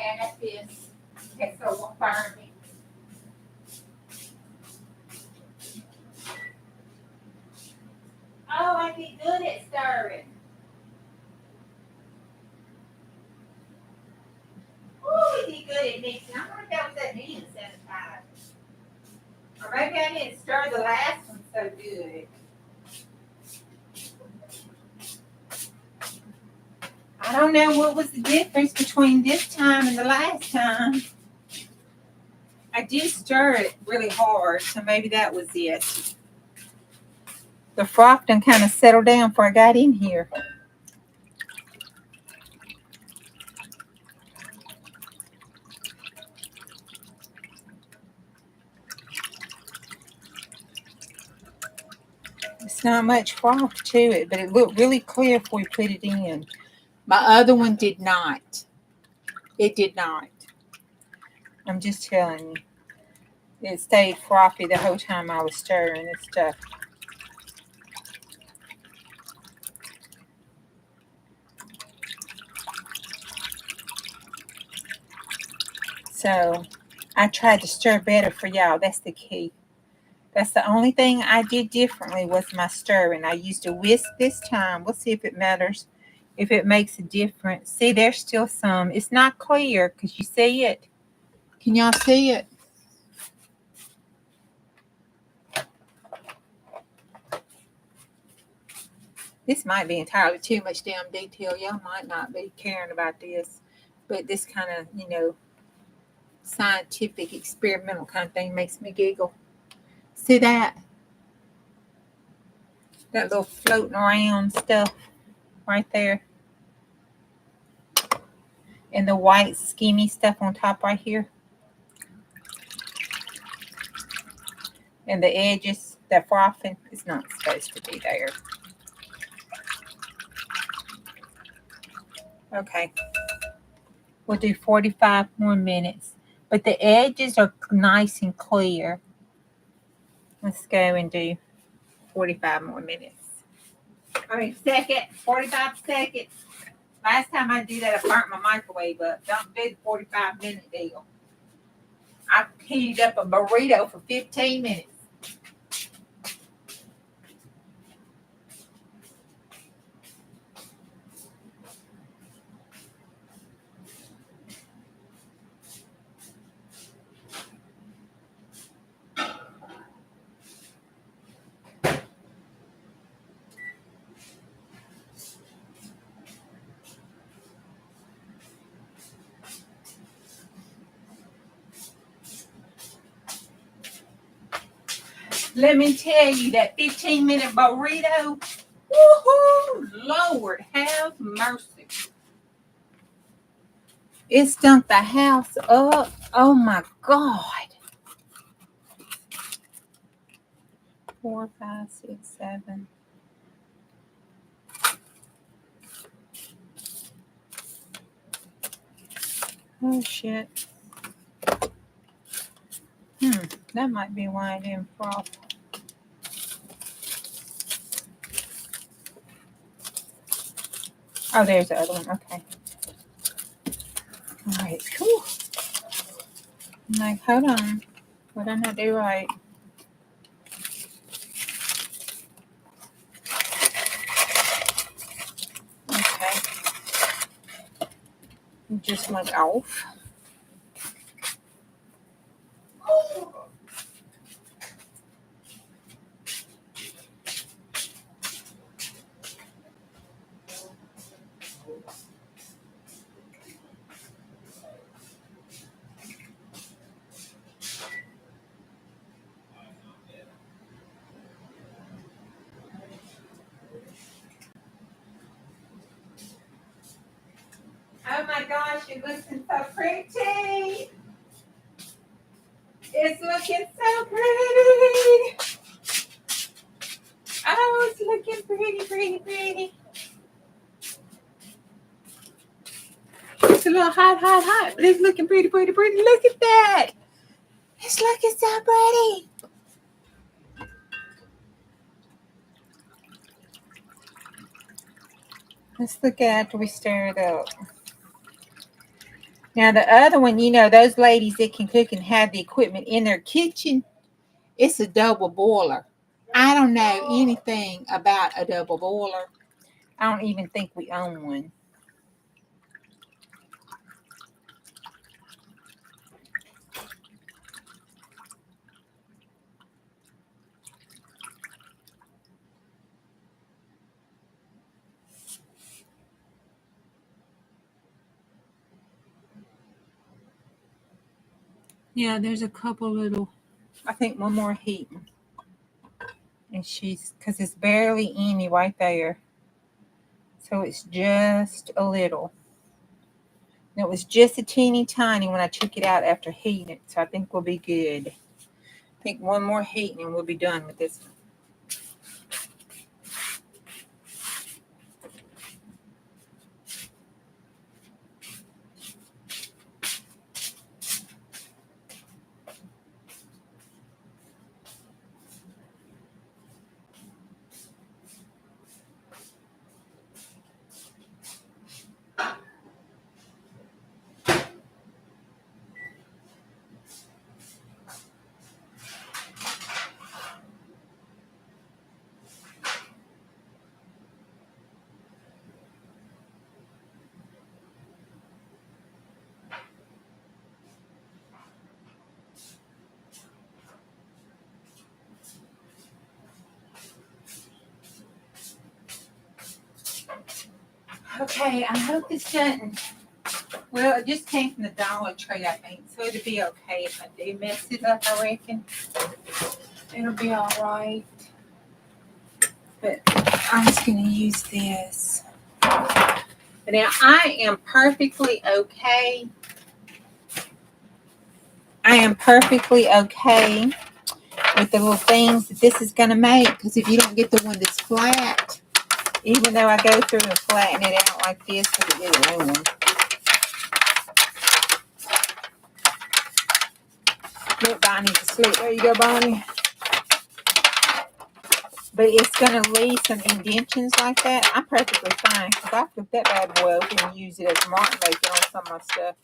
A: at this. Okay, so what fire me? Oh, I'd be good at stirring. Oh, I'd be good at mixing. I wonder if that was that hand sanitizer. Or maybe I didn't stir the last one so good. I don't know what was the difference between this time and the last time. I did stir it really hard, so maybe that was it. The froth done kind of settled down before I got in here. It's not much froth to it, but it looked really clear if we put it in. My other one did not. It did not. I'm just telling you. It stayed frothy the whole time I was stirring this stuff. So I tried to stir better for y'all. That's the key. That's the only thing I did differently was my stirring. I used a whisk this time. We'll see if it matters, if it makes a difference. See, there's still some. It's not clear because you see it. Can y'all see it? This might be entirely too much damn detail. Y'all might not be caring about this. But this kind of, scientific, experimental kind of thing makes me giggle. See that? That little floating around stuff right there. And the white skinny stuff on top right here. And the edges, that frothing is not supposed to be there. Okay. We'll do 45 more minutes. But the edges are nice and clear. Let's go and do 45 more minutes. 45 seconds. Last time I did that, I burnt my microwave up. Don't do the 45-minute deal. I heated up a burrito for 15 minutes. Let me tell you, that 15-minute burrito, woohoo, Lord have mercy. It stunk the house up. Oh my God. 4, 5, 6, 7. Oh shit. That might be why I didn't froth. Oh, there's the other one. Okay. All right. Whew. I'm like, hold on. What did I not do right? Okay. It just went off. Oh my gosh, it looks so pretty. It's looking so pretty. Oh, it's looking pretty, pretty, pretty. It's a little hot, hot, hot, but it's looking pretty, pretty, pretty. Look at that. It's looking so pretty. Let's look after we stir it up. Now the other one, you know, those ladies that can cook and have the equipment in their kitchen, it's a double boiler. I don't know anything about a double boiler. I don't even think we own one. Yeah, there's a couple little, I think one more heat. And she's, because it's barely any right there. So it's just a little. And it was just a teeny tiny when I took it out after heating it. So I think we'll be good. I think one more heating and we'll be done with this one. Okay, I hope this doesn't. Well, it just came from the Dollar Tree, I think, so it'll be okay if I do mess it up, I reckon. It'll be all right. But I'm just going to use this. But now, I am perfectly okay. I am perfectly okay with the little things that this is going to make, because if you don't get the one that's flat, even though I go through and flatten it out like this, so we get a new one. Look, Bonnie's asleep. There you go, Bonnie. But it's going to leave some indentions like that. I'm perfectly fine, because I flip that bad boy open and use it as mark maker on some of my stuff.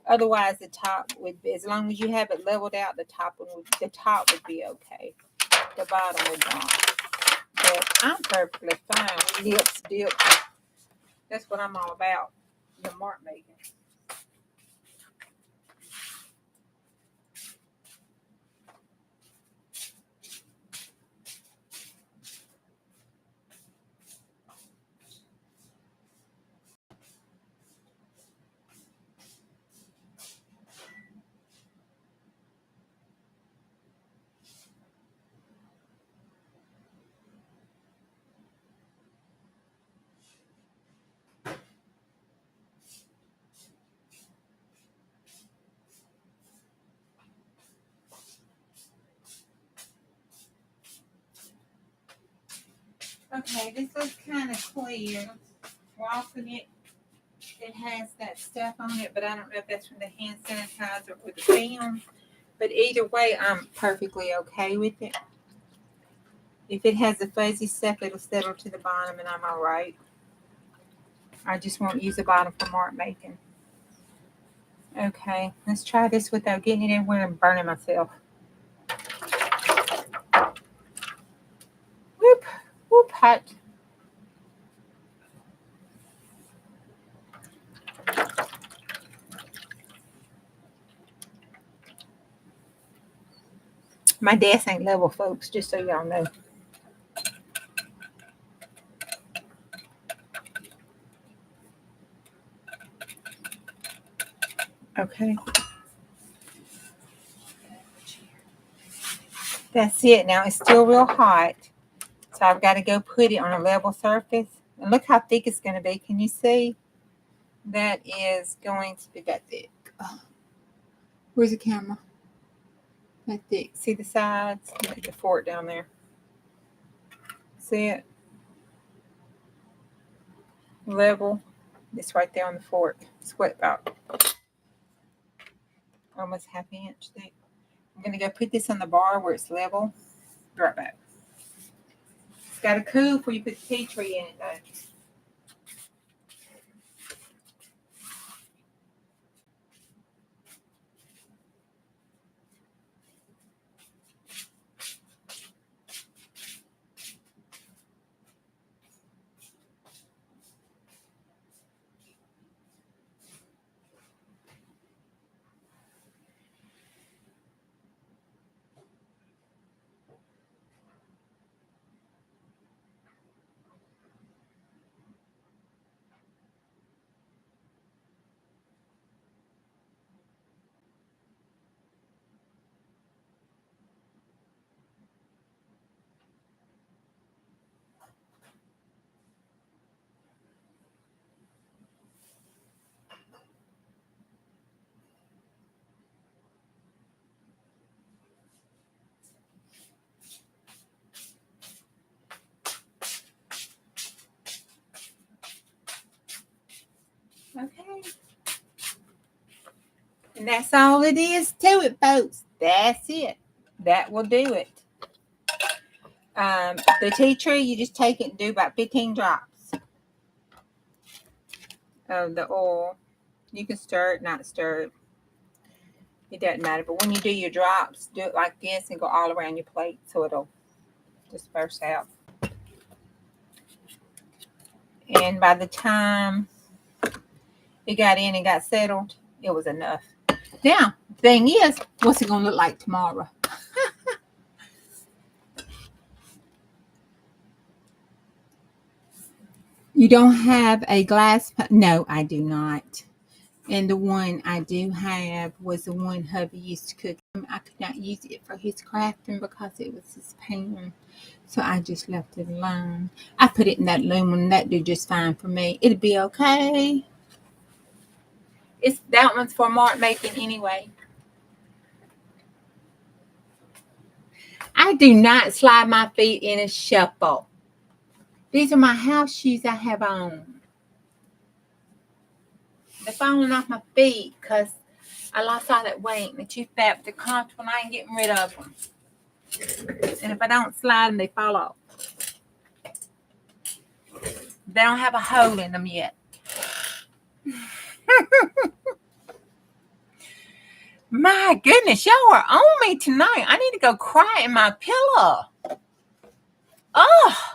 A: Otherwise, the top would be, as long as you have it leveled out, the top would be okay. The bottom would not. But I'm perfectly fine. Lips, dip. That's what I'm all about. The mark making. Okay, this looks kind of clear. Walking it, it has that stuff on it, but I don't know if that's from the hand sanitizer or the film. But either way, I'm perfectly okay with it. If it has the fuzzy stuff, it'll settle to the bottom and I'm all right. I just won't use the bottom for mark making. Okay, let's try this without getting it everywhere and burning myself. Whoop, whoop, hot. My desk ain't level, folks, just so y'all know. Okay. That's it. Now it's still real hot. So I've got to go put it on a level surface. And look how thick it's going to be. Can you see? That is going to be that thick. Oh. Where's the camera? That thick. See the sides? Look at the fork down there. See it? Level. It's right there on the fork. It's what, about almost half inch thick. I'm going to go put this on the bar where it's level. Be right back. It's got to cool before you put the tea tree in it, though. And that's all it is to it, folks. That's it. That will do it. The tea tree, you just take it and do about 15 drops of the oil. You can stir it, not stir it. It doesn't matter. But when you do your drops, do it like this and go all around your plate so it'll disperse out. And by the time it got in and got settled, it was enough. Now, the thing is, what's it going to look like tomorrow? You don't have a glass? No, I do not. And the one I do have was the one hubby used to cook. I could not use it for his crafting because it was his pan. So I just left it alone. I put it in that aluminum. That do just fine for me. It'll be okay. That one's for mark making anyway. I do not slide my feet in a shuffle. These are my house shoes I have on. They're falling off my feet because I lost all that weight and they're too fat, but they're comfortable and I ain't getting rid of them. And if I don't slide them, they fall off. They don't have a hole in them yet. My goodness, y'all are on me tonight. I need to go cry in my pillow. Oh.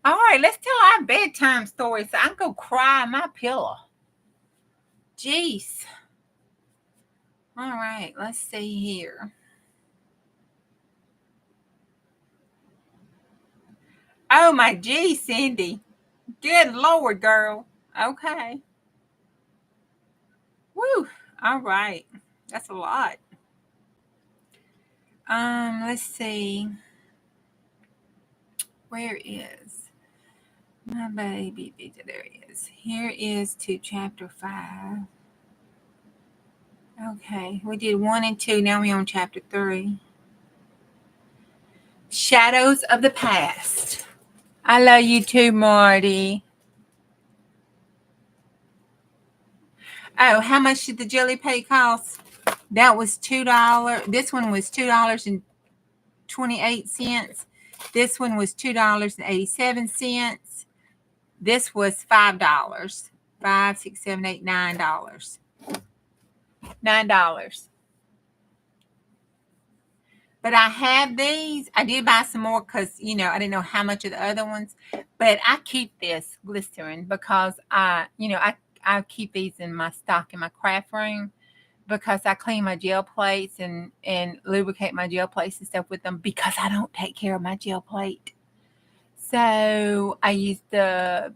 A: All right, let's tell our bedtime story so I can go cry in my pillow. Jeez. All right, let's see here. Oh, my G, Cindy. Good Lord, girl. Okay. Woo. All right. That's a lot. Let's see. Where is my baby? There it is. Here is to chapter 5. Okay. We did 1 and 2. Now we're on chapter 3. Shadows of the Past. I love you too, Marty. Oh, how much did the jelly plate cost? That was $2. This one was $2.28. This one was $2.87. This was $5. $5, $6, $7, $8, $9. $9. But I have these. I did buy some more because, I didn't know how much of the other ones. But I keep this glycerin because I keep these in my stock in my craft room because I clean my gel plates and lubricate my gel plates and stuff with them because I don't take care of my gel plate. So I use I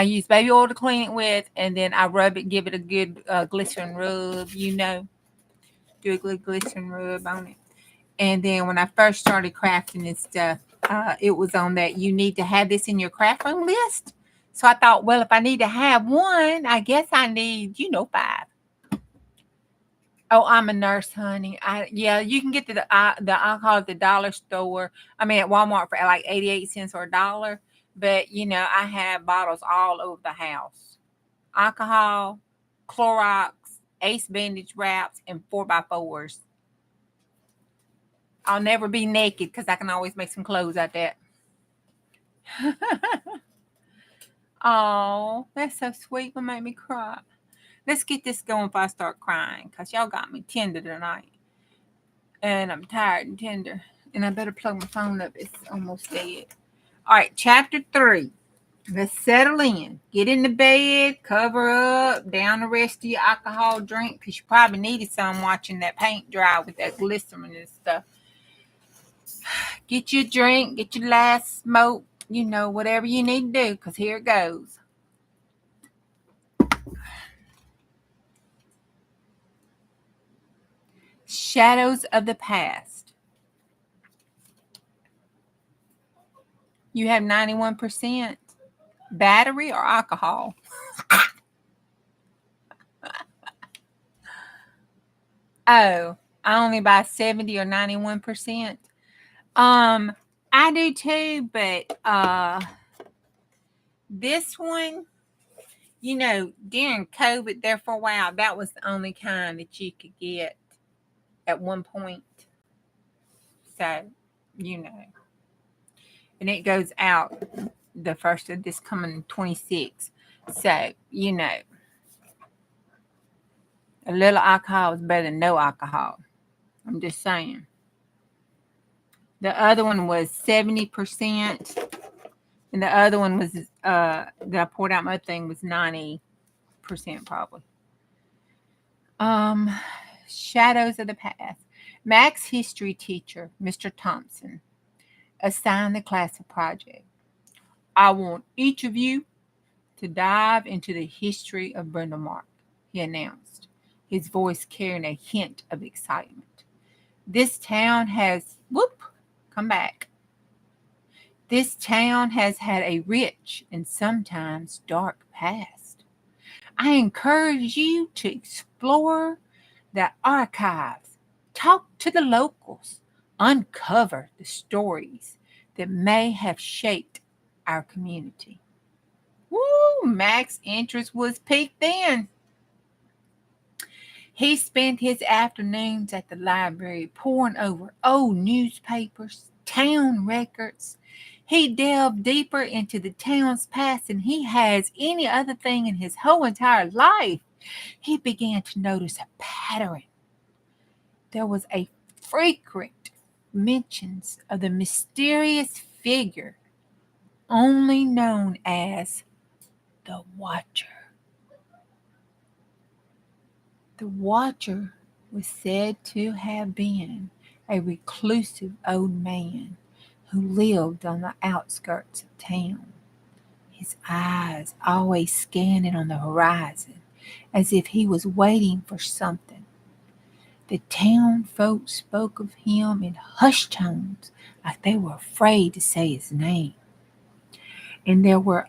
A: use baby oil to clean it with, and then I rub it, give it a good glycerin rub, do a good glycerin rub on it. And then when I first started crafting and stuff, it was on that you need to have this in your craft room list. So I thought, well, if I need to have one, I guess I need, 5. Oh, I'm a nurse, honey. You can get the alcohol at the dollar store. I mean, at Walmart for like 88 cents or $1. But, I have bottles all over the house. Alcohol, Clorox, Ace bandage wraps, and 4x4s. I'll never be naked because I can always make some clothes out there. Oh, that's so sweet. Will make me cry. Let's get this going before I start crying because y'all got me tender tonight. And I'm tired and tender. And I better plug my phone up. It's almost dead. All right, chapter 3. Let's settle in. Get in the bed, cover up, down the rest of your alcohol drink because you probably needed some watching that paint dry with that glycerin and stuff. Get your drink, get your last smoke, whatever you need to do because here it goes. Shadows of the Past. You have 91%. Battery or alcohol? Oh, I only buy 70 or 91%. I do too, but this one, During COVID there for a while, that was the only kind that you could get at one point. So, you know, and it goes out the first of this coming 26. So, a little alcohol is better than no alcohol. I'm just saying. The other one was 70%, and the other one was that I poured out my thing was 90% probably. Um, Shadows of the Past. Mac's history teacher, Mr. Thompson, assigned the class a project. I want each of you to dive into the history of Brindle Mark, he announced, his voice carrying a hint of excitement. This town has, come back. This town has had a rich and sometimes dark past. I encourage you to explore the archives, talk to the locals, uncover the stories that may have shaped our community. Woo! Mac's interest was peaked then. He spent his afternoons at the library poring over old newspapers, town records. He delved deeper into the town's past than he has any other thing in his whole entire life. He began to notice a pattern. There was a frequent mentions of the mysterious figure only known as the Watcher. The Watcher was said to have been a reclusive old man who lived on the outskirts of town, his eyes always scanning on the horizon as if he was waiting for something. The town folk spoke of him in hushed tones, like they were afraid to say his name. And there were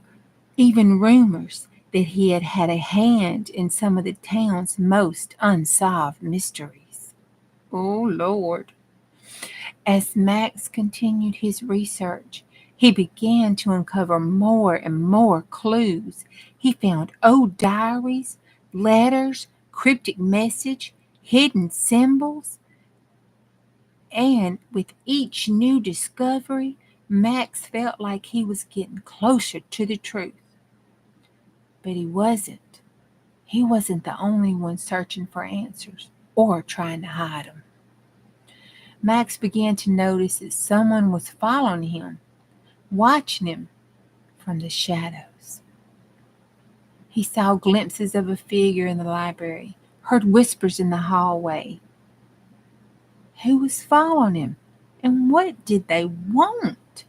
A: even rumors that he had had a hand in some of the town's most unsolved mysteries. Oh, Lord. As Max continued his research, he began to uncover more and more clues. He found old diaries, letters, cryptic message, hidden symbols, and with each new discovery, Max felt like he was getting closer to the truth. But he wasn't. He wasn't the only one searching for answers or trying to hide them. Max began to notice that someone was following him, watching him from the shadows. He saw glimpses of a figure in the library, heard whispers in the hallway. Who was following him? And what did they want?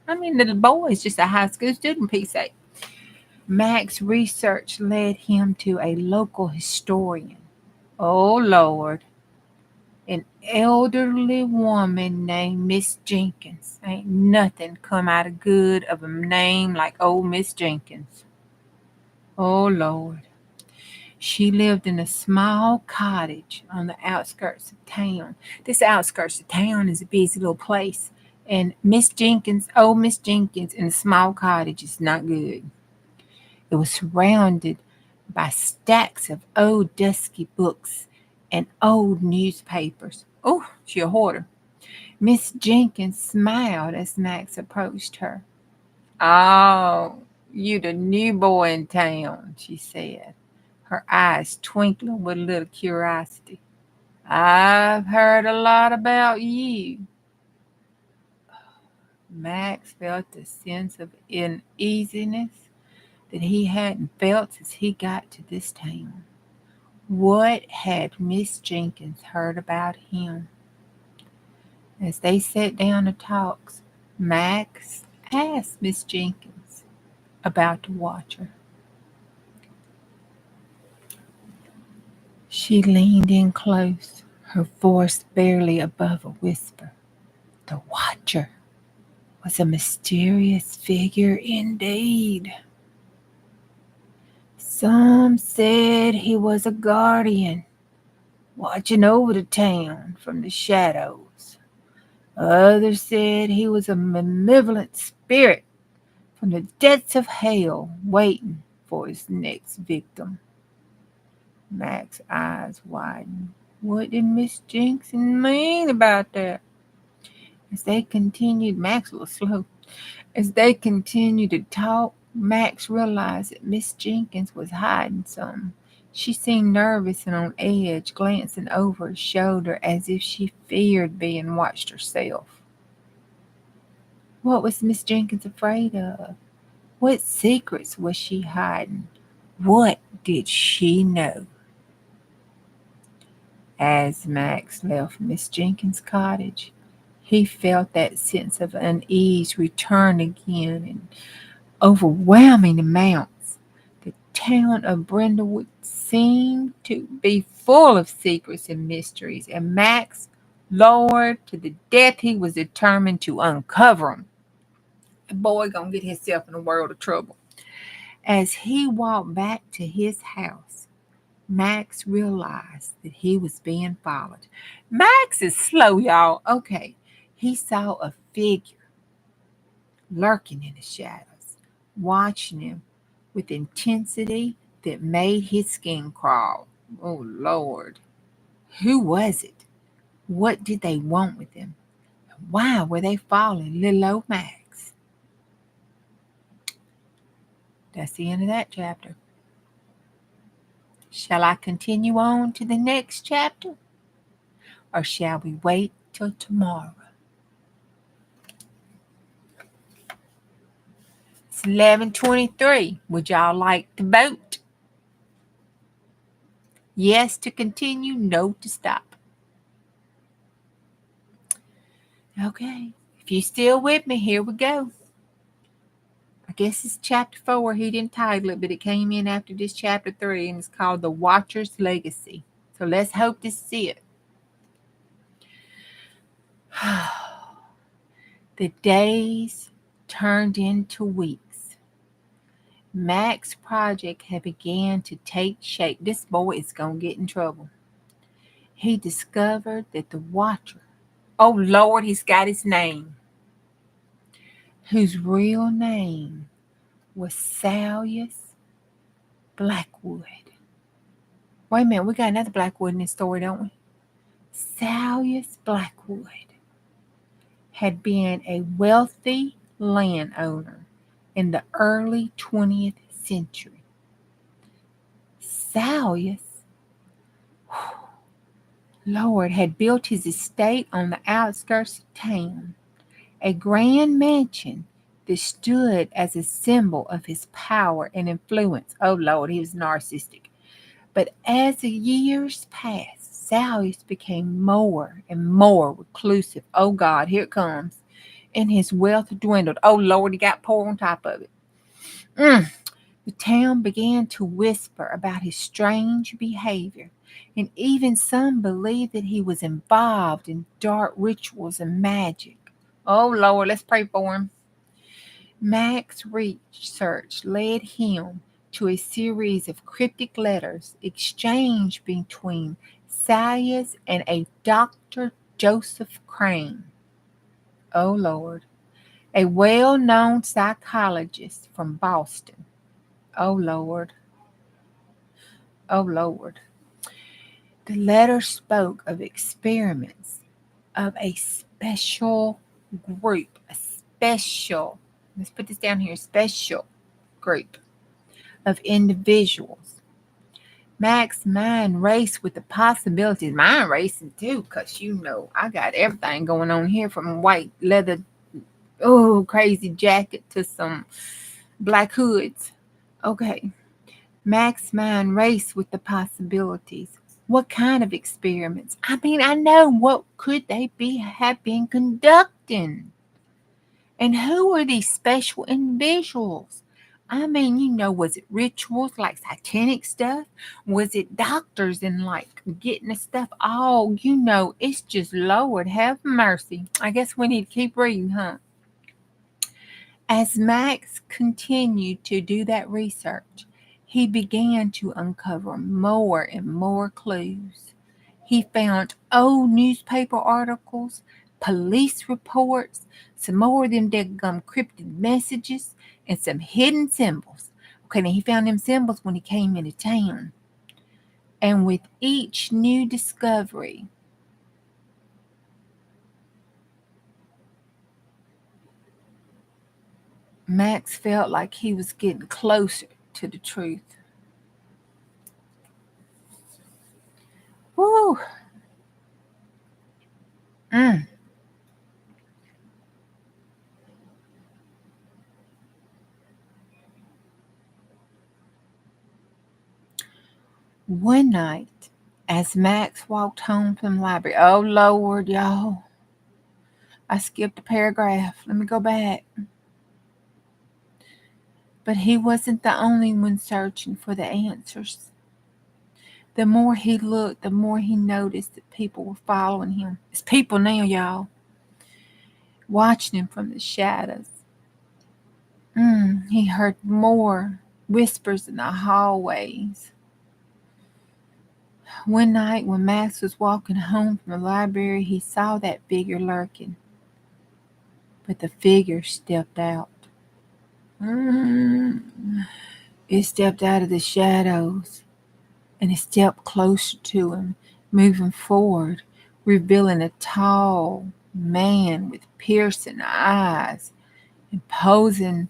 A: I mean, the boy is just a high school student, piece sake. Mac's research led him to a local historian. Oh, Lord. An elderly woman named Miss Jenkins. Ain't nothing come out of good of a name like old Miss Jenkins. Oh, Lord. She lived in a small cottage on the outskirts of town. This outskirts of town is a busy little place. And old Miss Jenkins in a small cottage is not good. It was surrounded by stacks of old dusty books and old newspapers. Oh, she a hoarder. Miss Jenkins smiled as Max approached her. Oh, you the new boy in town, she said, her eyes twinkling with a little curiosity. I've heard a lot about you. Max felt a sense of uneasiness that he hadn't felt since he got to this town. What had Miss Jenkins heard about him? As they sat down to talk, Max asked Miss Jenkins about the Watcher. She leaned in close, her voice barely above a whisper. The Watcher was a mysterious figure indeed. Some said he was a guardian, watching over the town from the shadows. Others said he was a malevolent spirit from the depths of hell, waiting for his next victim. Max's eyes widened. What did Miss Jenkins mean about that? As they continued, Max was slow. As they continued to talk, Max realized that Miss Jenkins was hiding something. She seemed nervous and on edge, glancing over her shoulder as if she feared being watched herself. What was Miss Jenkins afraid of? What secrets was she hiding? What did she know? As Max left Miss Jenkins' cottage, he felt that sense of unease return again in overwhelming amounts. The town of Brindlewood seemed to be full of secrets and mysteries, and Max, Lord, to the death he was determined to uncover them. The boy gonna get himself in a world of trouble. As he walked back to his house, Max realized that he was being followed. Max is slow, y'all. Okay. He saw a figure lurking in the shadows, watching him with intensity that made his skin crawl. Oh, Lord. Who was it? What did they want with him? Why were they following little old Max? That's the end of that chapter. Shall I continue on to the next chapter? Or shall we wait till tomorrow? It's 11:23. Would y'all like to vote? Yes to continue, no to stop. Okay. If you're still with me, here we go. I guess it's chapter 4. He didn't title it, but it came in after this chapter 3, and it's called The Watcher's Legacy. So let's hope this is it. The days turned into weeks. Max's project had began to take shape. This boy is going to get in trouble. He discovered that the Watcher, oh Lord, he's got his name, whose real name was Salius Blackwood. Wait a minute, we got another Blackwood in this story, don't we? Salius Blackwood had been a wealthy landowner in the early 20th century. Salius, Lord, had built his estate on the outskirts of town, a grand mansion that stood as a symbol of his power and influence. Oh, Lord, he was narcissistic. But as the years passed, Salius became more and more reclusive. Oh, God, here it comes. And his wealth dwindled. Oh, Lord, he got poor on top of it. The town began to whisper about his strange behavior, and even some believed that he was involved in dark rituals and magic. Oh, Lord, let's pray for him. Mac's research led him to a series of cryptic letters exchanged between Salius and a Dr. Joseph Crane. Oh, Lord. A well-known psychologist from Boston. Oh, Lord. Oh, Lord. The letter spoke of experiments of a special group, let's put this down here, special group of individuals. Mac's mind raced with the possibilities. Mine racing too, because I got everything going on here from white leather, crazy jacket to some black hoods. Okay. Mac's mind raced with the possibilities. What kind of experiments? I mean, I know, what could they have been conducting? And who are these special individuals? I mean, was it rituals like satanic stuff? Was it doctors and like getting the stuff all, it's just Lord have mercy. I guess we need to keep reading, huh? As Max continued to do that research, he began to uncover more and more clues. He found old newspaper articles, police reports, some more of them dead gum cryptic messages, and some hidden symbols. Okay, now he found them symbols when he came into town. And with each new discovery, Max felt like he was getting closer to the truth. Woo! Mm. One night, as Max walked home from the library, oh Lord, y'all, I skipped a paragraph. Let me go back. But he wasn't the only one searching for the answers. The more he looked, the more he noticed that people were following him. It's people now, y'all, watching him from the shadows. He heard more whispers in the hallways. One night when Max was walking home from the library, he saw that figure lurking. But the figure stepped out. It stepped out of the shadows and it stepped closer to him, moving forward, revealing a tall man with piercing eyes and posing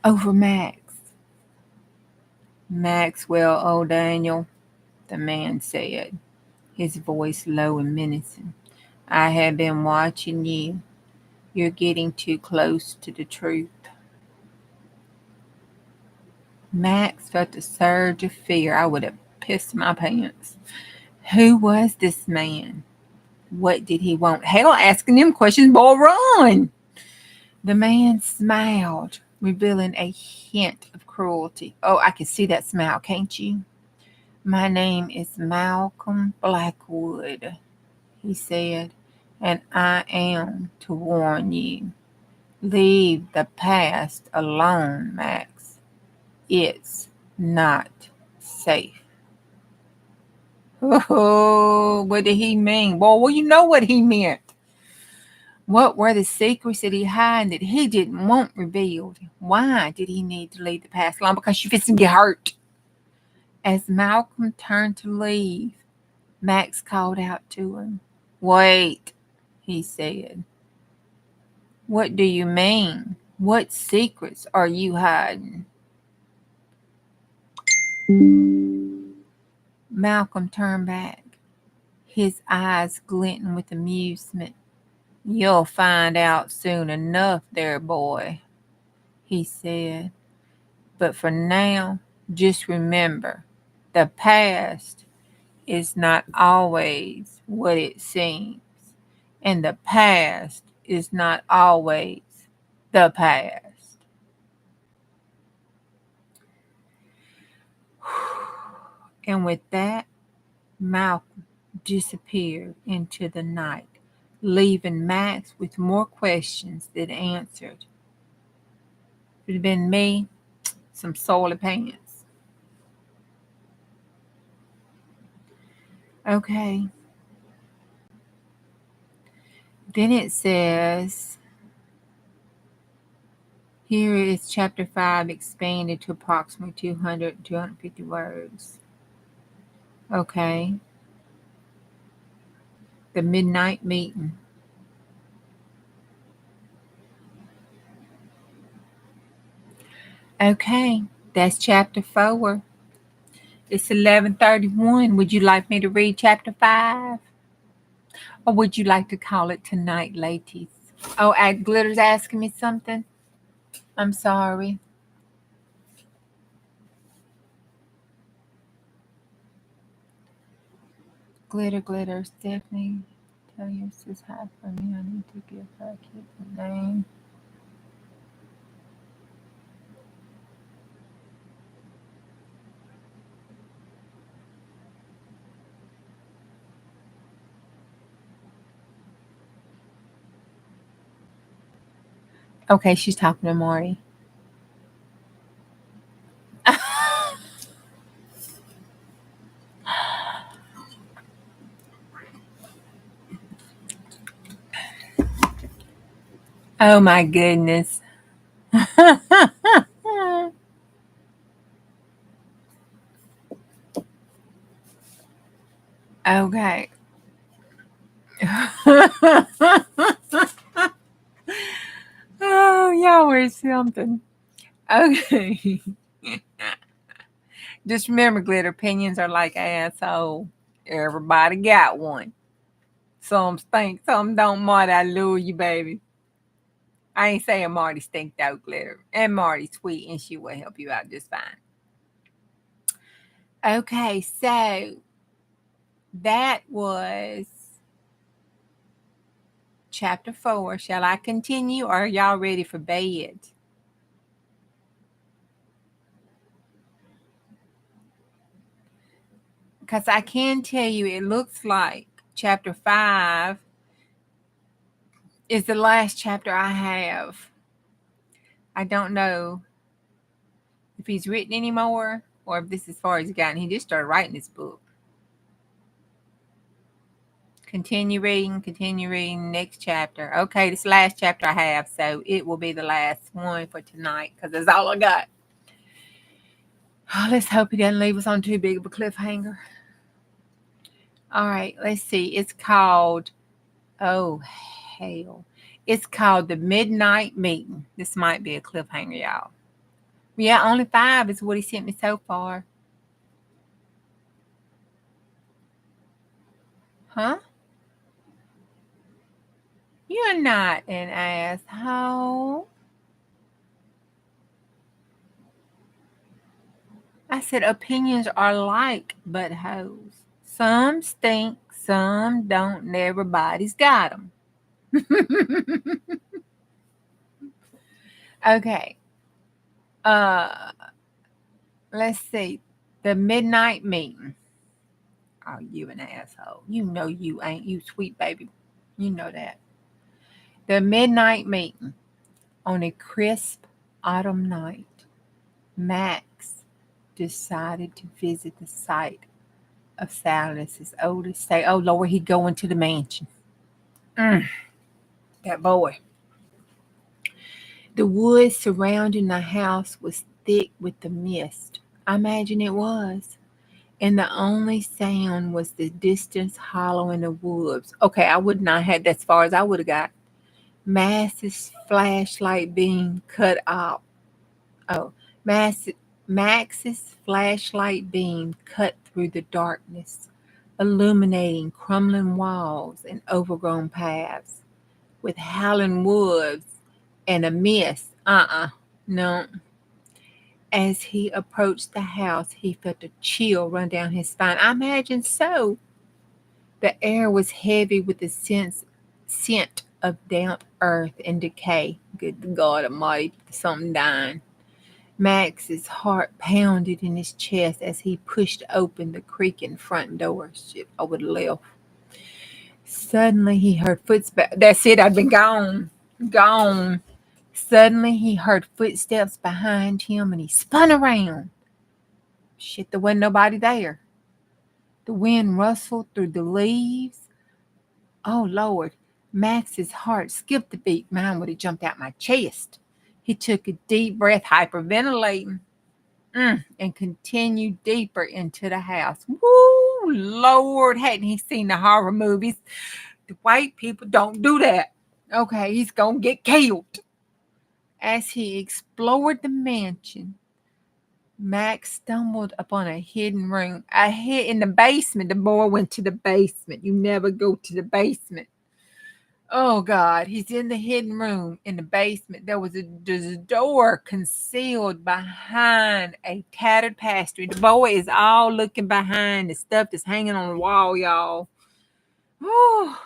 A: over Max. Maxwell O'Daniel, the man said, his voice low and menacing. I have been watching you. You're getting too close to the truth. Max felt a surge of fear. I would have pissed my pants. Who was this man? What did he want? Hell, asking them questions, boy, run! The man smiled, revealing a hint of cruelty. Oh, I can see that smile, can't you? My name is Malcolm Blackwood, he said, and I am to warn you. Leave the past alone, Max. It's not safe. Oh, what did he mean? Boy, well, you know what he meant. What were the secrets that he had that he didn't want revealed? Why did he need to leave the past alone? Because you fixing to get hurt. As Malcolm turned to leave, Max called out to him. Wait, he said. What do you mean? What secrets are you hiding? Malcolm turned back, his eyes glinting with amusement. You'll find out soon enough there, boy, he said. But for now, just remember, the past is not always what it seems, and the past is not always the past. And with that, Malcolm disappeared into the night, leaving Max with more questions than answered. If it had been me, some soily pants. Okay. Then it says, here is chapter 5 expanded to approximately 200, 250 words. Okay. The midnight meeting. Okay, that's chapter 4. It's 11:31. Would you like me to read chapter 5? Or would you like to call it tonight, ladies? Oh, Glitter's asking me something? I'm sorry. Glitter, Stephanie. Tell your sis hi for me. I need to give her a kid's name. Okay, she's talking to Maury. Oh my goodness. Okay. Oh, y'all were something. Okay. Just remember, glitter opinions are like asshole. Everybody got one. Some stink, some don't. Marty, I lure you, baby. I ain't saying Marty stink though, glitter. And Marty's sweet and she will help you out just fine. Okay, so that was chapter 4. Shall I continue or are y'all ready for bed? Because I can tell you it looks like chapter 5 is the last chapter I have. I don't know if he's written anymore or if this is as far as he gotten. He just started writing this book. Continue reading, next chapter. Okay, this last chapter I have, so it will be the last one for tonight because that's all I got. Oh, let's hope he doesn't leave us on too big of a cliffhanger. All right, let's see. It's called, oh, hell. It's called The Midnight Meeting. This might be a cliffhanger, y'all. Yeah, only 5 is what he sent me so far. Huh? You're not an asshole. I said opinions are like buttholes. Some stink, some don't, and everybody's got them. Okay. Uh, let's see. The Midnight Meeting. Oh, you an asshole. You know you ain't. You sweet baby. You know that. The Midnight Meeting. On a crisp autumn night, Max decided to visit the site of Silas's oldest estate. Oh, Lord, he going to the mansion. That boy. The woods surrounding the house was thick with the mist. I imagine it was. And the only sound was the distant hollow in the woods. Okay, I would not have that as far as I would have got. Max's flashlight beam cut off. Oh, Max's flashlight beam cut through the darkness, illuminating crumbling walls and overgrown paths. With howling wolves and a mist. No. As he approached the house, he felt a chill run down his spine. I imagine so. The air was heavy with the scent of damp earth and decay. Good God Almighty, something dying. Max's heart pounded in his chest as he pushed open the creaking front door. Shit, I would have left. Suddenly he heard footsteps. That's it, I'd been gone. Gone. Suddenly he heard footsteps behind him and he spun around. Shit, there wasn't nobody there. The wind rustled through the leaves. Oh, Lord. Max's heart skipped a beat. Mine would have jumped out my chest. He took a deep breath, hyperventilating, and continued deeper into the house. Woo, Lord, hadn't he seen the horror movies? The white people don't do that. Okay, he's going to get killed. As he explored the mansion, Max stumbled upon a hidden room. In the basement. The boy went to the basement. You never go to the basement. Oh, God. He's in the hidden room in the basement. There's a door concealed behind a tattered pastry. The boy is all looking behind the stuff that's hanging on the wall, y'all. Oh.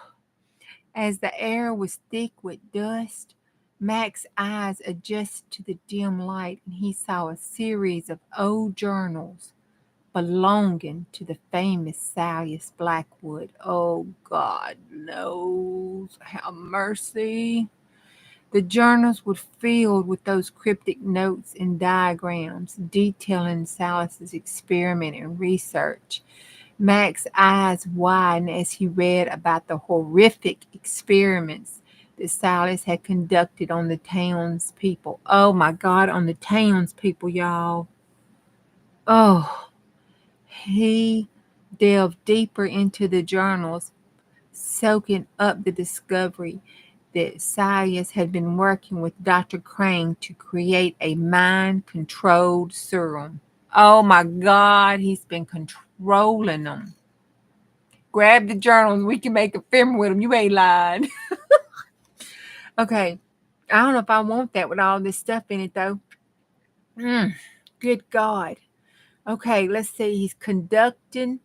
A: As the air was thick with dust, Max's eyes adjusted to the dim light and he saw a series of old journals belonging to the famous Silas Blackwood. Oh, God knows. Have mercy. The journals were filled with those cryptic notes and diagrams detailing Silas's experiment and research. Max's eyes widened as he read about the horrific experiments that Silas had conducted on the townspeople. Oh my God, on the townspeople, y'all. Oh, he delved deeper into the journals, soaking up the discovery that science had been working with Dr. Crane to create a mind controlled serum. Oh my God, he's been controlling them. Grab the journals, we can make a film with them. You ain't lying. Okay, I don't know if I want that with all this stuff in it though. Good God. Okay, let's see. He's conducting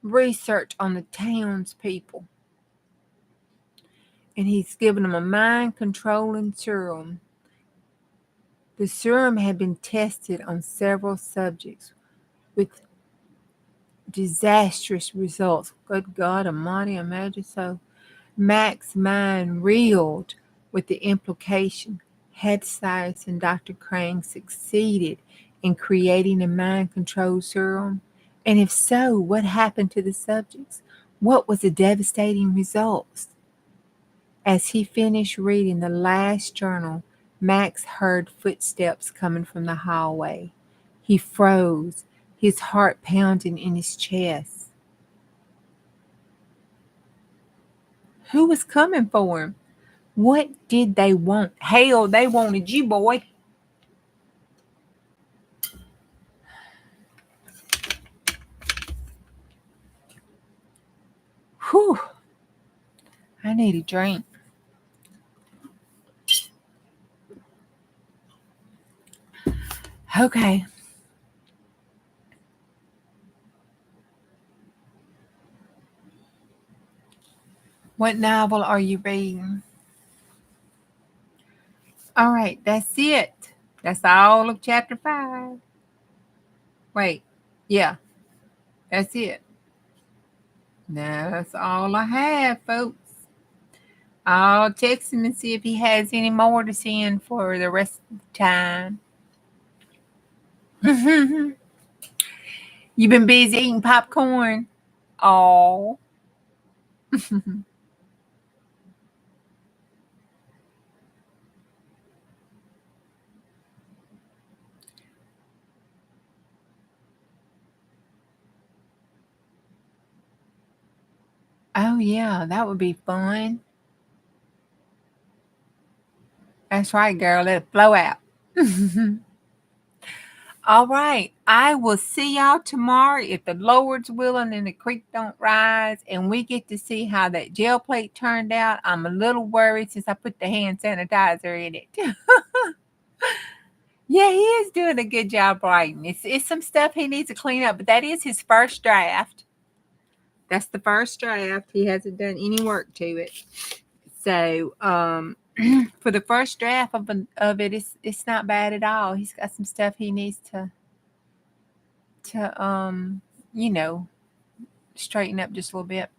A: research on the townspeople, and he's giving them a mind controlling serum. The serum had been tested on several subjects with disastrous results. Good God Almighty, imagine so. Mac's mind reeled with the implication. Had science and Dr. Crane succeeded in creating a mind control serum? And if so, what happened to the subjects? What was the devastating results? As he finished reading the last journal, Max heard footsteps coming from the hallway. He froze, his heart pounding in his chest. Who was coming for him? What did they want? Hell, they wanted you, boy. Whew. I need a drink. Okay. What novel are you reading? All right, that's it. That's all of chapter 5. Wait, yeah, that's it. That's all I have, folks. I'll text him and see if he has any more to send for the rest of the time. You been busy eating popcorn? Oh. Oh, yeah, that would be fun. That's right, girl. Let it flow out. All right. I will see y'all tomorrow if the Lord's willing and the creek don't rise and we get to see how that gel plate turned out. I'm a little worried since I put the hand sanitizer in it. Yeah, he is doing a good job writing. It's some stuff he needs to clean up, but that is his first draft. That's the first draft. He hasn't done any work to it. So, for the first draft of it, it's not bad at all. He's got some stuff he needs to you know, straighten up just a little bit.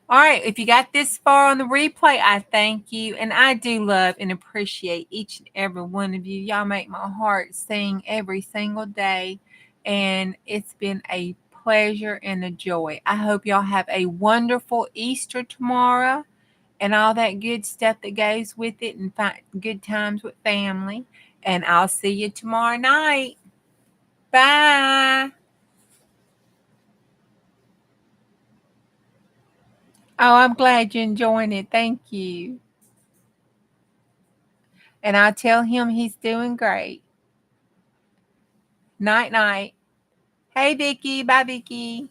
A: All right, if you got this far on the replay, I thank you. And I do love and appreciate each and every one of you. Y'all make my heart sing every single day. And it's been a pleasure and a joy. I hope y'all have a wonderful Easter tomorrow and all that good stuff that goes with it and good times with family. And I'll see you tomorrow night. Bye. Oh, I'm glad you're enjoying it. Thank you. And I'll tell him he's doing great. Night, night. Hey, Vicky. Bye, Vicky.